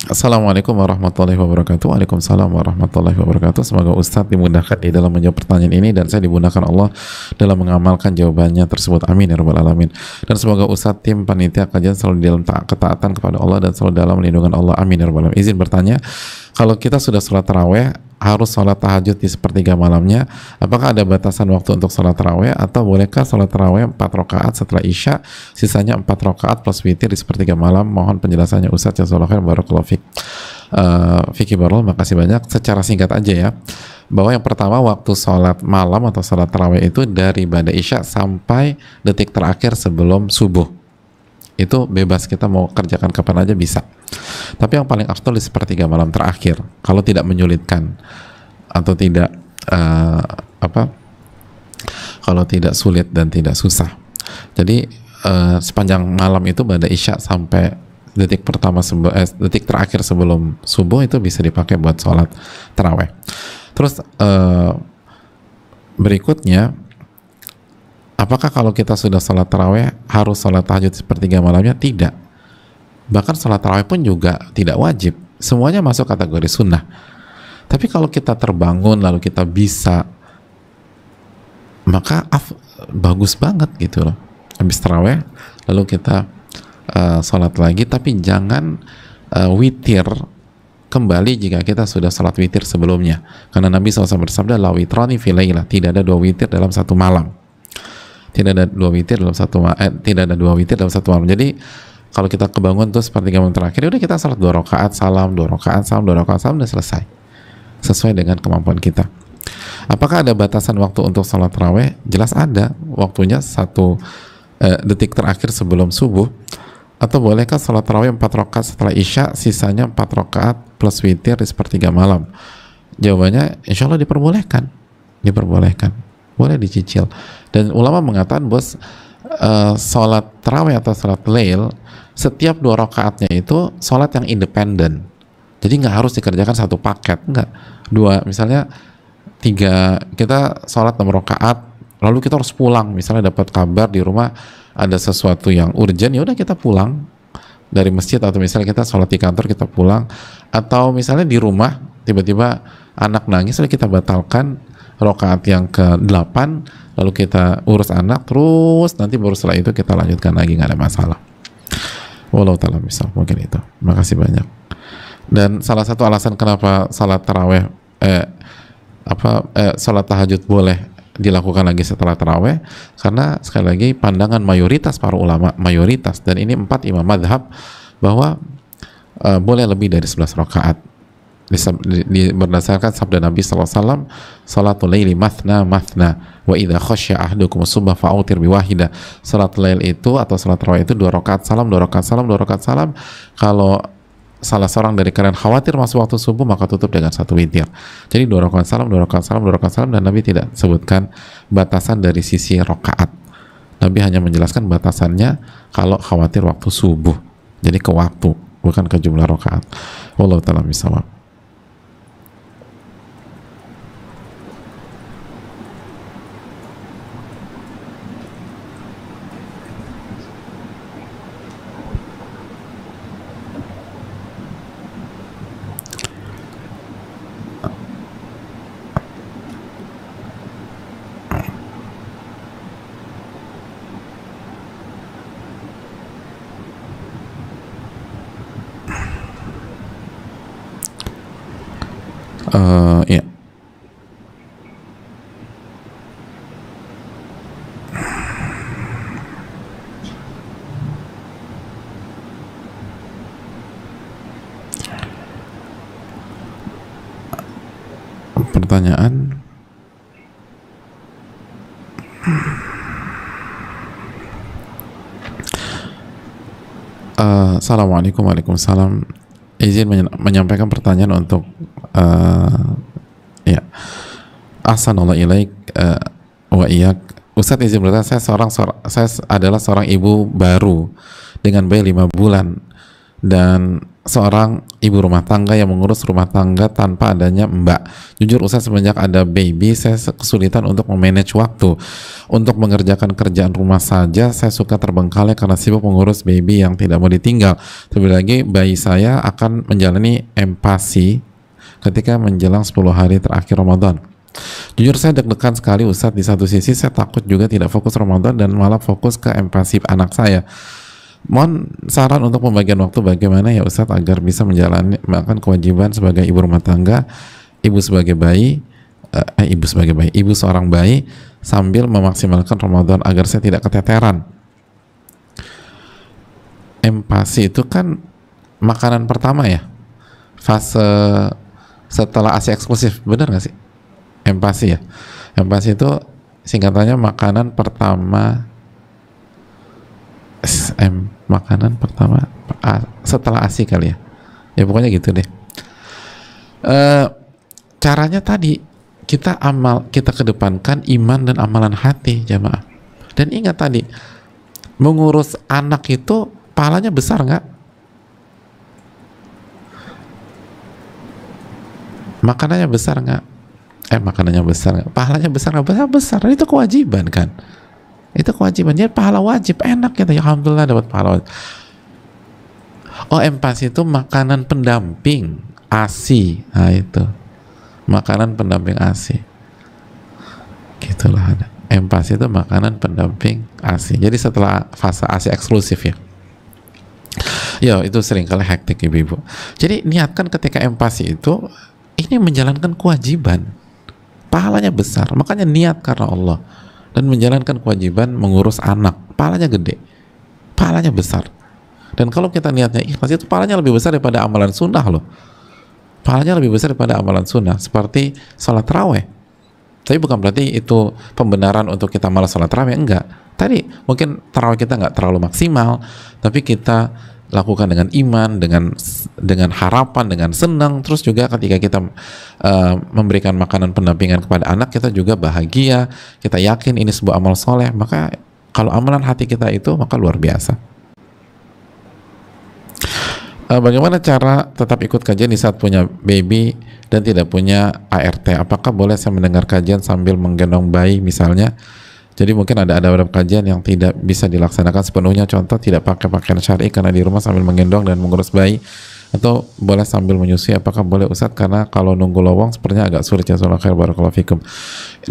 Assalamualaikum warahmatullahi wabarakatuh. Waalaikumsalam warahmatullahi wabarakatuh. Semoga Ustadz dimudahkan di dalam menjawab pertanyaan ini, dan saya dimudahkan Allah dalam mengamalkan jawabannya tersebut. Amin ya rabbal alamin. Dan semoga Ustadz, tim panitia kajian selalu dalam ketaatan kepada Allah dan selalu dalam lindungan Allah. Amin ya rabbal alamin. Izin bertanya, Kalau kita sudah sholat taraweh, harus sholat tahajud di sepertiga malamnya. Apakah ada batasan waktu untuk sholat taraweh, atau bolehkah sholat taraweh 4 rakaat setelah isya, sisanya 4 rakaat plus witir di sepertiga malam? Mohon penjelasannya Ustaz. Jazakallahu khairan, barakallahu fiik. Fikri Barul, makasih banyak. Secara singkat aja ya, bahwa yang pertama, waktu sholat malam atau sholat taraweh itu dari ba'da isya sampai detik terakhir sebelum subuh. Itu bebas, kita mau kerjakan kapan aja bisa. Tapi yang paling afdal di sepertiga malam terakhir, kalau tidak menyulitkan atau tidak kalau tidak sulit dan tidak susah. Jadi sepanjang malam itu ba'da isya sampai detik terakhir sebelum subuh itu bisa dipakai buat sholat taraweh. Terus berikutnya, apakah kalau kita sudah sholat taraweh harus sholat tahajud sepertiga malamnya? Tidak. Bahkan sholat taraweh pun juga tidak wajib. Semuanya masuk kategori sunnah. Tapi kalau kita terbangun lalu kita bisa, maka bagus banget gitu loh. Habis taraweh lalu kita sholat lagi, tapi jangan witir kembali jika kita sudah sholat witir sebelumnya. Karena Nabi SAW bersabda, la witrani fi lailah, tidak ada 2 witir dalam satu malam. Tidak ada 2 witir dalam satu malam. Jadi kalau kita kebangun tuh sepertiga malam terakhir, udah kita salat 2 rakaat salam, 2 rakaat salam, 2 rakaat salam, udah selesai. Sesuai dengan kemampuan kita. Apakah ada batasan waktu untuk salat taraweh? Jelas ada. Waktunya 1 detik terakhir sebelum subuh. Atau bolehkah salat taraweh 4 rakaat setelah isya, sisanya 4 rakaat plus witir di sepertiga malam? Jawabannya insya Allah diperbolehkan. Boleh dicicil. Dan ulama mengatakan bos, sholat tarawih atau sholat lail, setiap 2 rakaatnya itu sholat yang independen. Jadi nggak harus dikerjakan satu paket, nggak. 2, misalnya 3, kita sholat 6 rakaat, lalu kita harus pulang. Misalnya dapat kabar di rumah ada sesuatu yang urgent, ya udah kita pulang dari masjid, atau misalnya kita sholat di kantor kita pulang, atau misalnya di rumah tiba-tiba anak nangis, lalu kita batalkan rakaat yang ke-8, lalu kita urus anak, terus nanti baru setelah itu kita lanjutkan lagi, nggak ada masalah. Wallahu ta'ala misal, mungkin itu. Makasih banyak. Dan salah satu alasan kenapa salat taraweh salat tahajud boleh dilakukan lagi setelah taraweh, karena sekali lagi pandangan mayoritas para ulama, dan ini 4 imam madhab, bahwa boleh lebih dari 11 rakaat. Berdasarkan sabda Nabi SAW, salatul laili mathna wa idha khasya ahdukum subha fa'utir biwahidah. Salat lail itu atau salat tarawih itu 2 rakaat salam, 2 rakaat salam, 2 rakaat salam. Kalau salah seorang dari kalian khawatir masuk waktu subuh, maka tutup dengan 1 witir. Jadi 2 rakaat salam, 2 rakaat salam, 2 rakaat salam, dan Nabi tidak sebutkan batasan dari sisi rakaat. Nabi hanya menjelaskan batasannya kalau khawatir waktu subuh. Jadi ke waktu, bukan ke jumlah rakaat. Wallahu ta'ala bishawab. Ya. Pertanyaan. Assalamualaikum, waalaikumsalam. Izin menyampaikan pertanyaan untuk ya, ahsanallahu ilaik wa iyyak. Ustaz izin bertanya, saya adalah seorang ibu baru dengan bayi 5 bulan dan seorang ibu rumah tangga yang mengurus rumah tangga tanpa adanya mbak. Jujur Ustaz, semenjak ada baby saya kesulitan untuk memanage waktu. Untuk mengerjakan kerjaan rumah saja saya suka terbengkalai karena sibuk mengurus baby yang tidak mau ditinggal. Terlebih lagi bayi saya akan menjalani empasi ketika menjelang 10 hari terakhir Ramadan. Jujur saya deg-degan sekali Ustadz. Di satu sisi saya takut juga tidak fokus Ramadan dan malah fokus ke empasi anak saya. Mohon saran untuk pembagian waktu bagaimana ya Ustadz agar bisa menjalani melakukan kewajiban sebagai ibu rumah tangga, ibu sebagai bayi, ibu seorang bayi sambil memaksimalkan Ramadan agar saya tidak keteteran. Empati itu kan makanan pertama ya, fase setelah ASI eksklusif, benar nggak sih? Empati ya. Empati itu singkatannya makanan pertama, makanan pertama setelah ASI kali ya. Ya pokoknya gitu deh. Caranya tadi kita kedepankan iman dan amalan hati jamaah. Dan ingat tadi mengurus anak itu pahalanya besar nggak? Makanannya besar nggak? Makanannya besar nggak? Pahalanya besar nggak? Besar, besar. Itu kewajiban kan? Itu kewajiban. Jadi pahala wajib, enak kita. Ya alhamdulillah dapat pahala wajib. Oh, empati itu makanan pendamping ASI. Nah itu makanan pendamping ASI. Gitulah ada. Empati itu makanan pendamping ASI. Jadi setelah fase ASI eksklusif ya. Ya itu sering kali hektik ibu-ibu. Jadi niatkan ketika empati itu ini menjalankan kewajiban, pahalanya besar. Makanya niat karena Allah dan menjalankan kewajiban mengurus anak, pahalanya gede, pahalanya besar. Dan kalau kita niatnya ikhlas itu pahalanya lebih besar daripada amalan sunnah loh. Pahalanya lebih besar daripada amalan sunnah seperti sholat tarawih. Tapi bukan berarti itu pembenaran untuk kita malas sholat tarawih, enggak. Tadi mungkin tarawih kita nggak terlalu maksimal, tapi kita lakukan dengan iman, dengan harapan, dengan senang. Terus juga ketika kita memberikan makanan pendampingan kepada anak, kita juga bahagia, kita yakin ini sebuah amal soleh. Maka kalau amalan hati kita itu, maka luar biasa. Bagaimana cara tetap ikut kajian di saat punya baby dan tidak punya ART? Apakah boleh saya mendengar kajian sambil menggendong bayi misalnya? Jadi mungkin ada kajian yang tidak bisa dilaksanakan sepenuhnya, contoh tidak pakai pakaian syar'i karena di rumah sambil menggendong dan mengurus bayi, atau boleh sambil menyusui. Apakah boleh Ustadz? Karena kalau nunggu lowong sepertinya agak sulit. Jazakallahu khair, barakallahu fikum.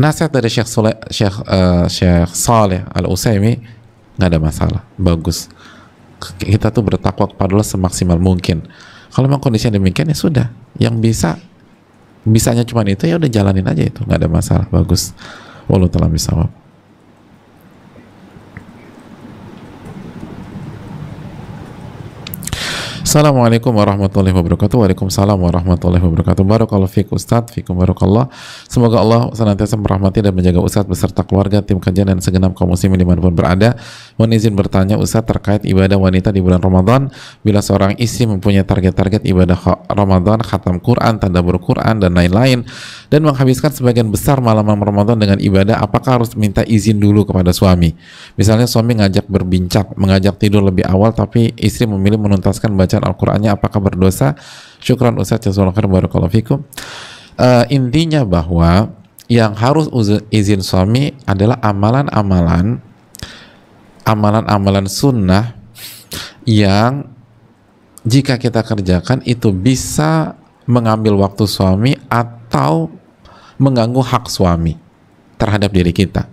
Nasihat dari Syekh Saleh Al-Utsaimin nggak ada masalah, bagus. Kita tuh bertakwa kepada Allah semaksimal mungkin. Kalau memang kondisinya demikian ya sudah, yang bisanya cuma itu ya udah jalanin aja, itu nggak ada masalah, bagus. Wallahu ta'ala bishawab. Assalamualaikum warahmatullahi wabarakatuh. Waalaikumsalam warahmatullahi wabarakatuh. Barakallahu fiik Ustadz, fiikum barakallah. Semoga Allah senantiasa merahmati dan menjaga Ustadz beserta keluarga, tim kajian dan segenap kaum muslimin dimanapun berada. Mohon izin bertanya Ustadz terkait ibadah wanita di bulan Ramadan. Bila seorang istri mempunyai target-target ibadah Ramadan, khatam Quran, tadabbur Quran dan lain-lain, dan menghabiskan sebagian besar malam-malam Ramadan dengan ibadah, apakah harus minta izin dulu kepada suami? Misalnya suami ngajak berbincang, mengajak tidur lebih awal, tapi istri memilih menuntaskan bacaan Al-Qurannya, apakah berdosa? Syukran Ustaz, jazakallahu khairan, barakallahu fikum. Intinya bahwa yang harus izin suami adalah amalan-amalan sunnah yang jika kita kerjakan itu bisa mengambil waktu suami atau mengganggu hak suami terhadap diri kita.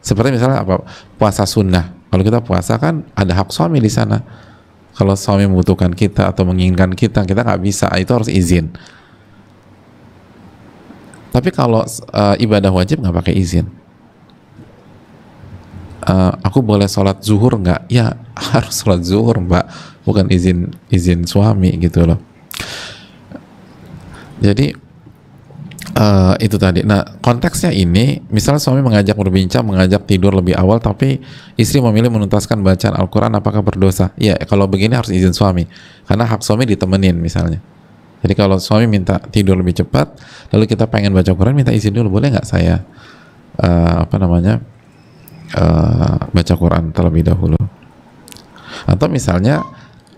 Seperti misalnya apa? Puasa sunnah. Kalau kita puasa kan ada hak suami di sana. Kalau suami membutuhkan kita atau menginginkan kita nggak bisa, itu harus izin. Tapi kalau ibadah wajib nggak pakai izin. Aku boleh sholat zuhur nggak? Ya harus sholat zuhur mbak, bukan izin suami gitu loh. Jadi itu tadi. Nah konteksnya ini, misalnya suami mengajak berbincang, mengajak tidur lebih awal, tapi istri memilih menuntaskan bacaan Al-Quran, apakah berdosa? Ya kalau begini harus izin suami, karena hak suami ditemenin misalnya. Jadi kalau suami minta tidur lebih cepat, lalu kita pengen baca Quran, minta izin dulu, boleh nggak saya baca Quran terlebih dahulu? Atau misalnya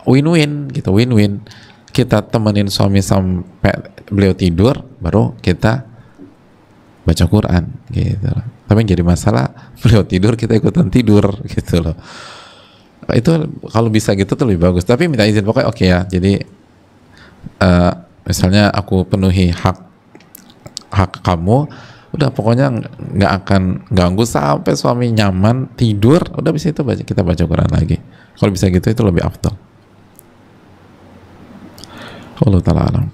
win-win gitu, win-win. Kita temenin suami sampai beliau tidur, baru kita baca Quran gitu. Tapi yang jadi masalah beliau tidur kita ikutan tidur gitu loh. Itu kalau bisa gitu tuh lebih bagus. Tapi minta izin pokoknya oke ya. Jadi misalnya aku penuhi hak kamu, Udah pokoknya nggak akan ganggu sampai suami nyaman tidur, udah bisa itu kita baca Quran lagi. Kalau bisa gitu itu lebih afdal. Allah taala alam.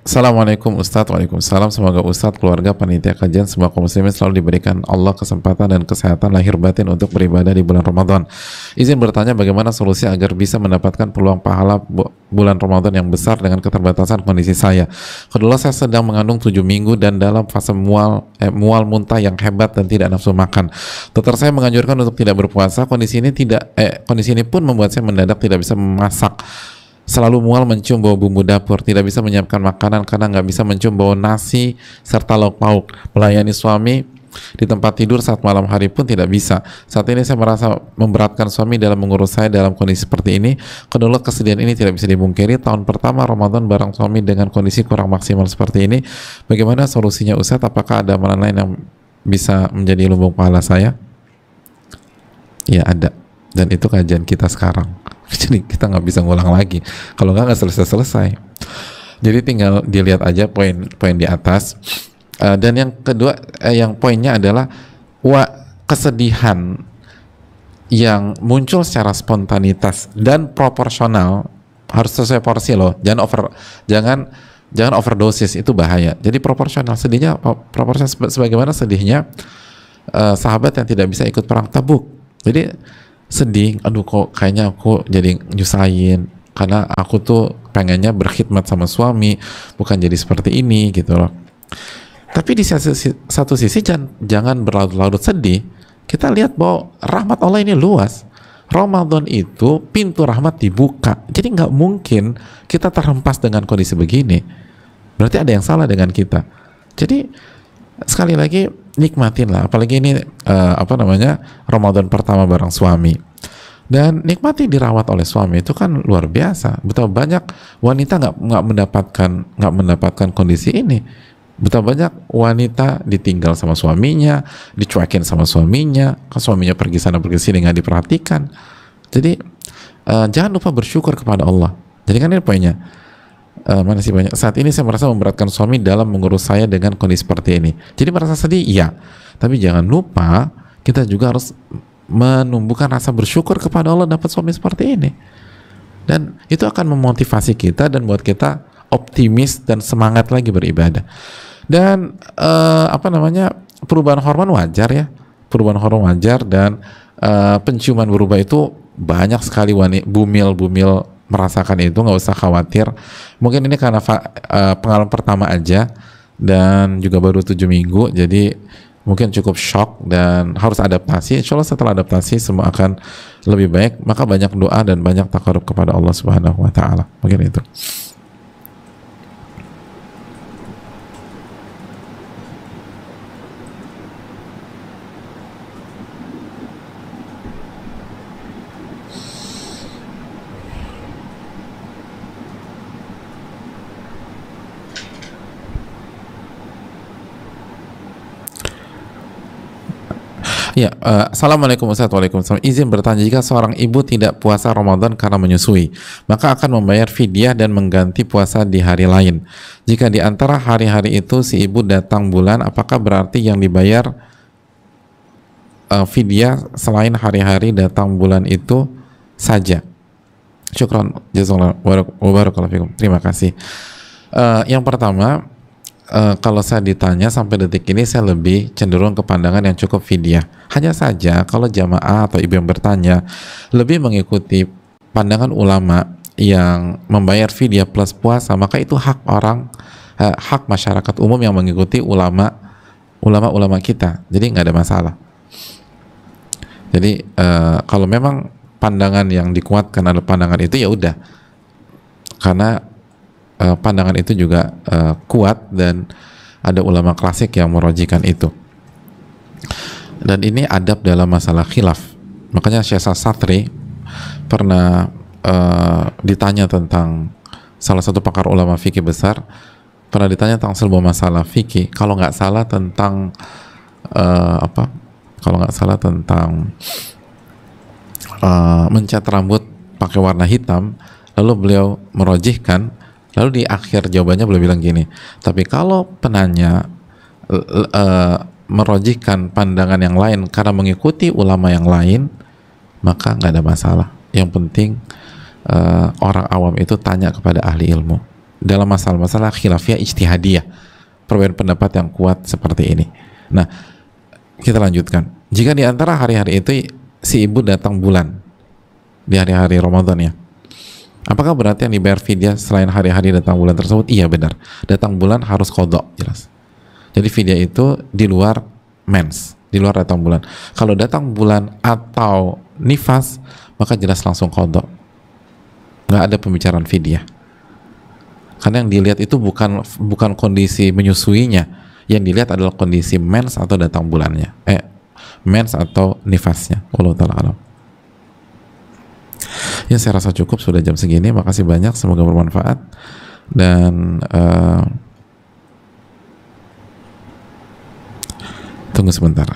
Assalamualaikum Ustadz. Waalaikumsalam. Semoga Ustadz, keluarga, panitia kajian, semua kaum muslimin selalu diberikan Allah kesempatan dan kesehatan lahir batin untuk beribadah di bulan Ramadan. Izin bertanya, bagaimana solusi agar bisa mendapatkan peluang pahala bulan Ramadan yang besar dengan keterbatasan kondisi saya? Kedua, saya sedang mengandung 7 minggu dan dalam fase mual muntah yang hebat dan tidak nafsu makan. Dokter saya menganjurkan untuk tidak berpuasa. Kondisi ini pun membuat saya mendadak tidak bisa memasak. Selalu mual mencium bau bumbu dapur, tidak bisa menyiapkan makanan karena nggak bisa mencium bau nasi serta lauk pauk. Melayani suami di tempat tidur saat malam hari pun tidak bisa. Saat ini saya merasa memberatkan suami dalam mengurus saya dalam kondisi seperti ini. Kedua, kesedihan ini tidak bisa dipungkiri. Tahun pertama Ramadan bareng suami dengan kondisi kurang maksimal seperti ini. Bagaimana solusinya Ustadz? Apakah ada amalan lain yang bisa menjadi lumbung pahala saya? Ya ada. Dan itu kajian kita sekarang. Jadi kita nggak bisa ngulang lagi. Kalau nggak selesai-selesai. Jadi tinggal dilihat aja poin-poin di atas. Dan yang kedua, yang poinnya adalah kesedihan yang muncul secara spontanitas dan proporsional harus sesuai porsi loh. Jangan overdosis, itu bahaya. Jadi proporsional, sedihnya proporsional sebagaimana sedihnya sahabat yang tidak bisa ikut perang Tabuk. Jadi sedih, aduh kok kayaknya aku jadi nyusahin karena aku tuh pengennya berkhidmat sama suami, bukan jadi seperti ini gitu loh. Tapi di satu sisi jangan berlarut-larut sedih. Kita lihat bahwa rahmat Allah ini luas. Ramadan itu pintu rahmat dibuka, jadi nggak mungkin kita terhempas dengan kondisi begini. Berarti ada yang salah dengan kita. Jadi sekali lagi nikmatin lah, apalagi ini Ramadan pertama bareng suami, dan nikmati dirawat oleh suami, itu kan luar biasa. Betapa banyak wanita nggak mendapatkan kondisi ini. Betapa banyak wanita ditinggal sama suaminya, dicuekin sama suaminya, kan suaminya pergi sana pergi sini nggak diperhatikan. Jadi jangan lupa bersyukur kepada Allah. Jadi kan ini poinnya. Mana sih banyak. Saat ini saya merasa memberatkan suami dalam mengurus saya dengan kondisi seperti ini. Jadi merasa sedih, iya. Tapi jangan lupa kita juga harus menumbuhkan rasa bersyukur kepada Allah dapat suami seperti ini. Dan itu akan memotivasi kita dan buat kita optimis dan semangat lagi beribadah. Dan perubahan hormon wajar ya. Perubahan hormon wajar, dan penciuman berubah itu banyak sekali bumil merasakan itu, nggak usah khawatir. Mungkin ini karena pengalaman pertama aja dan juga baru 7 minggu, jadi mungkin cukup shock dan harus adaptasi. Insya Allah setelah adaptasi semua akan lebih baik. Maka banyak doa dan banyak takarub kepada Allah Subhanahu wa Ta'ala. Mungkin itu. Ya, Assalamualaikum Ustaz. Waalaikumsalam. Izin bertanya, jika seorang ibu tidak puasa Ramadan karena menyusui, maka akan membayar fidyah dan mengganti puasa di hari lain. Jika di antara hari-hari itu si ibu datang bulan, apakah berarti yang dibayar fidyah selain hari-hari datang bulan itu saja? Syukran, jazakallahu wabarakallahu fikum. Terima kasih. Yang pertama, kalau saya ditanya sampai detik ini, saya lebih cenderung ke pandangan yang cukup fidyah. Hanya saja kalau jamaah atau ibu yang bertanya lebih mengikuti pandangan ulama yang membayar fidyah plus puasa, maka itu hak masyarakat umum yang mengikuti ulama kita. Jadi nggak ada masalah. Jadi kalau memang pandangan yang dikuatkan adalah pandangan itu, ya udah, karena pandangan itu juga kuat dan ada ulama klasik yang merojikan itu. Dan ini adab dalam masalah khilaf. Makanya Syekh Satri pernah ditanya tentang salah satu pakar ulama fikih besar, pernah ditanya tentang sebuah masalah fikih, kalau nggak salah tentang mencat rambut pakai warna hitam, lalu beliau merojihkan, lalu di akhir jawabannya beliau bilang gini, tapi kalau penanya merojihkan pandangan yang lain karena mengikuti ulama yang lain, maka nggak ada masalah. Yang penting orang awam itu tanya kepada ahli ilmu dalam masalah-masalah khilafiyah ijtihadiyah, perbedaan pendapat yang kuat seperti ini. Nah, kita lanjutkan. Jika di antara hari-hari itu si ibu datang bulan di hari-hari Ramadan ya, apakah berarti yang dibayar fidyah selain hari-hari datang bulan tersebut? Iya benar, datang bulan harus qadha, jelas. Jadi fidyah itu di luar mens, di luar datang bulan. Kalau datang bulan atau nifas, maka jelas langsung qadha, nggak ada pembicaraan fidyah. Karena yang dilihat itu bukan kondisi menyusuinya, yang dilihat adalah kondisi mens atau datang bulannya, mens atau nifasnya. Wallahu ta'ala alam. Ya, saya rasa cukup, sudah jam segini. Makasih banyak, semoga bermanfaat. Dan tunggu sebentar.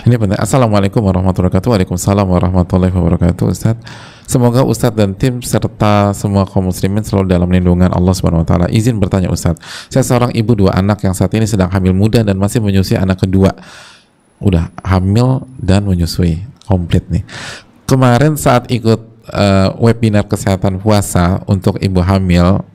Ini penting. Assalamualaikum warahmatullahi wabarakatuh. Waalaikumsalam warahmatullahi wabarakatuh. Ustaz, semoga Ustadz dan tim serta semua kaum muslimin selalu dalam lindungan Allah Subhanahu wa taala. Izin bertanya Ustadz, saya seorang ibu 2 anak yang saat ini sedang hamil muda dan masih menyusui anak kedua. Udah hamil dan menyusui komplit nih. Kemarin saat ikut webinar kesehatan puasa untuk ibu hamil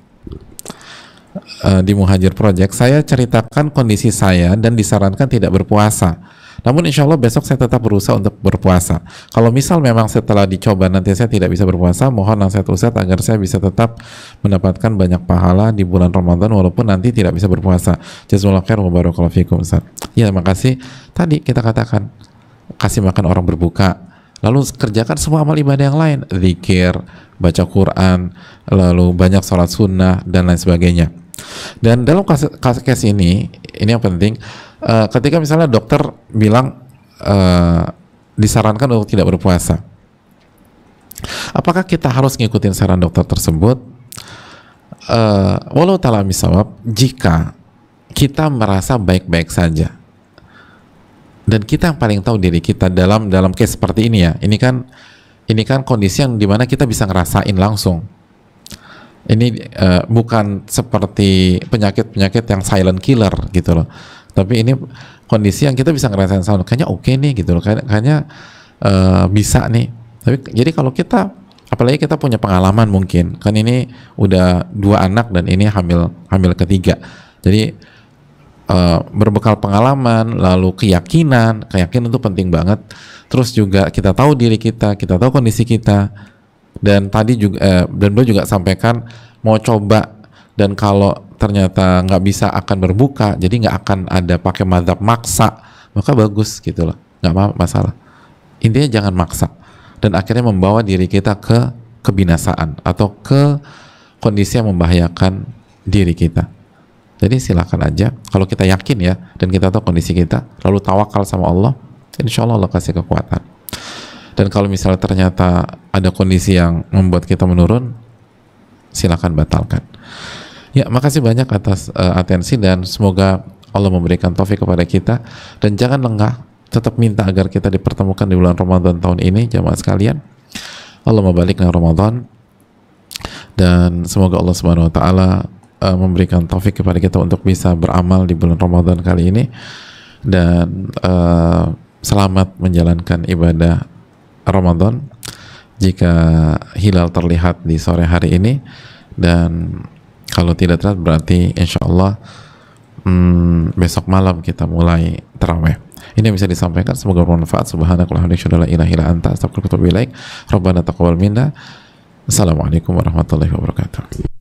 di Muhajir Project, saya ceritakan kondisi saya dan disarankan tidak berpuasa. Namun insya Allah besok saya tetap berusaha untuk berpuasa. Kalau misal memang setelah dicoba nanti saya tidak bisa berpuasa, mohon nasihat Ustadz agar saya bisa tetap mendapatkan banyak pahala di bulan Ramadan walaupun nanti tidak bisa berpuasa. Jazakallahu khair wa barakallahu fikum Ustadz. Ya, makasih. Tadi kita katakan kasih makan orang berbuka, lalu kerjakan semua amal ibadah yang lain, zikir, baca Quran, lalu banyak sholat sunnah dan lain sebagainya. Dan dalam kasus ini yang penting, ketika misalnya dokter bilang disarankan untuk tidak berpuasa, apakah kita harus ngikutin saran dokter tersebut? Walau ta'ala misawab, jika kita merasa baik-baik saja dan kita yang paling tahu diri kita dalam case seperti ini ya, ini kan kondisi yang dimana kita bisa ngerasain langsung. Ini bukan seperti penyakit-penyakit yang silent killer gitu loh, tapi ini kondisi yang kita bisa ngerasain sound, kayaknya oke nih gitu loh, kayaknya bisa nih. Tapi jadi kalau kita, apalagi kita punya pengalaman, mungkin kan ini udah 2 anak dan ini hamil ketiga, jadi berbekal pengalaman lalu keyakinan itu penting banget. Terus juga kita tahu diri kita tahu kondisi kita. Dan tadi juga dan beliau juga sampaikan mau coba, dan kalau ternyata nggak bisa akan berbuka, jadi nggak akan ada pakai mazhab maksa, maka bagus gitu loh, nggak masalah. Intinya jangan maksa dan akhirnya membawa diri kita ke kebinasaan atau ke kondisi yang membahayakan diri kita. Jadi silakan aja, kalau kita yakin ya dan kita tahu kondisi kita, lalu tawakal sama Allah, insya Allah Allah kasih kekuatan. Dan kalau misalnya ternyata ada kondisi yang membuat kita menurun, silakan batalkan. Ya, makasih banyak atas atensi dan semoga Allah memberikan taufik kepada kita, dan jangan lengah, tetap minta agar kita dipertemukan di bulan Ramadan tahun ini, jamaah sekalian. Allah membalikkan Ramadan, dan semoga Allah Subhanahu wa taala memberikan taufik kepada kita untuk bisa beramal di bulan Ramadan kali ini, dan selamat menjalankan ibadah Ramadan jika hilal terlihat di sore hari ini, dan kalau tidak terlihat berarti insya Allah besok malam kita mulai tarawih. Ini yang bisa disampaikan, semoga bermanfaat. Subhanakallahumma wa bihamdika la ilaha illa anta astaghfiruka wa atubu ilaik. Rabbana taqabbal minna. Assalamualaikum warahmatullahi wabarakatuh.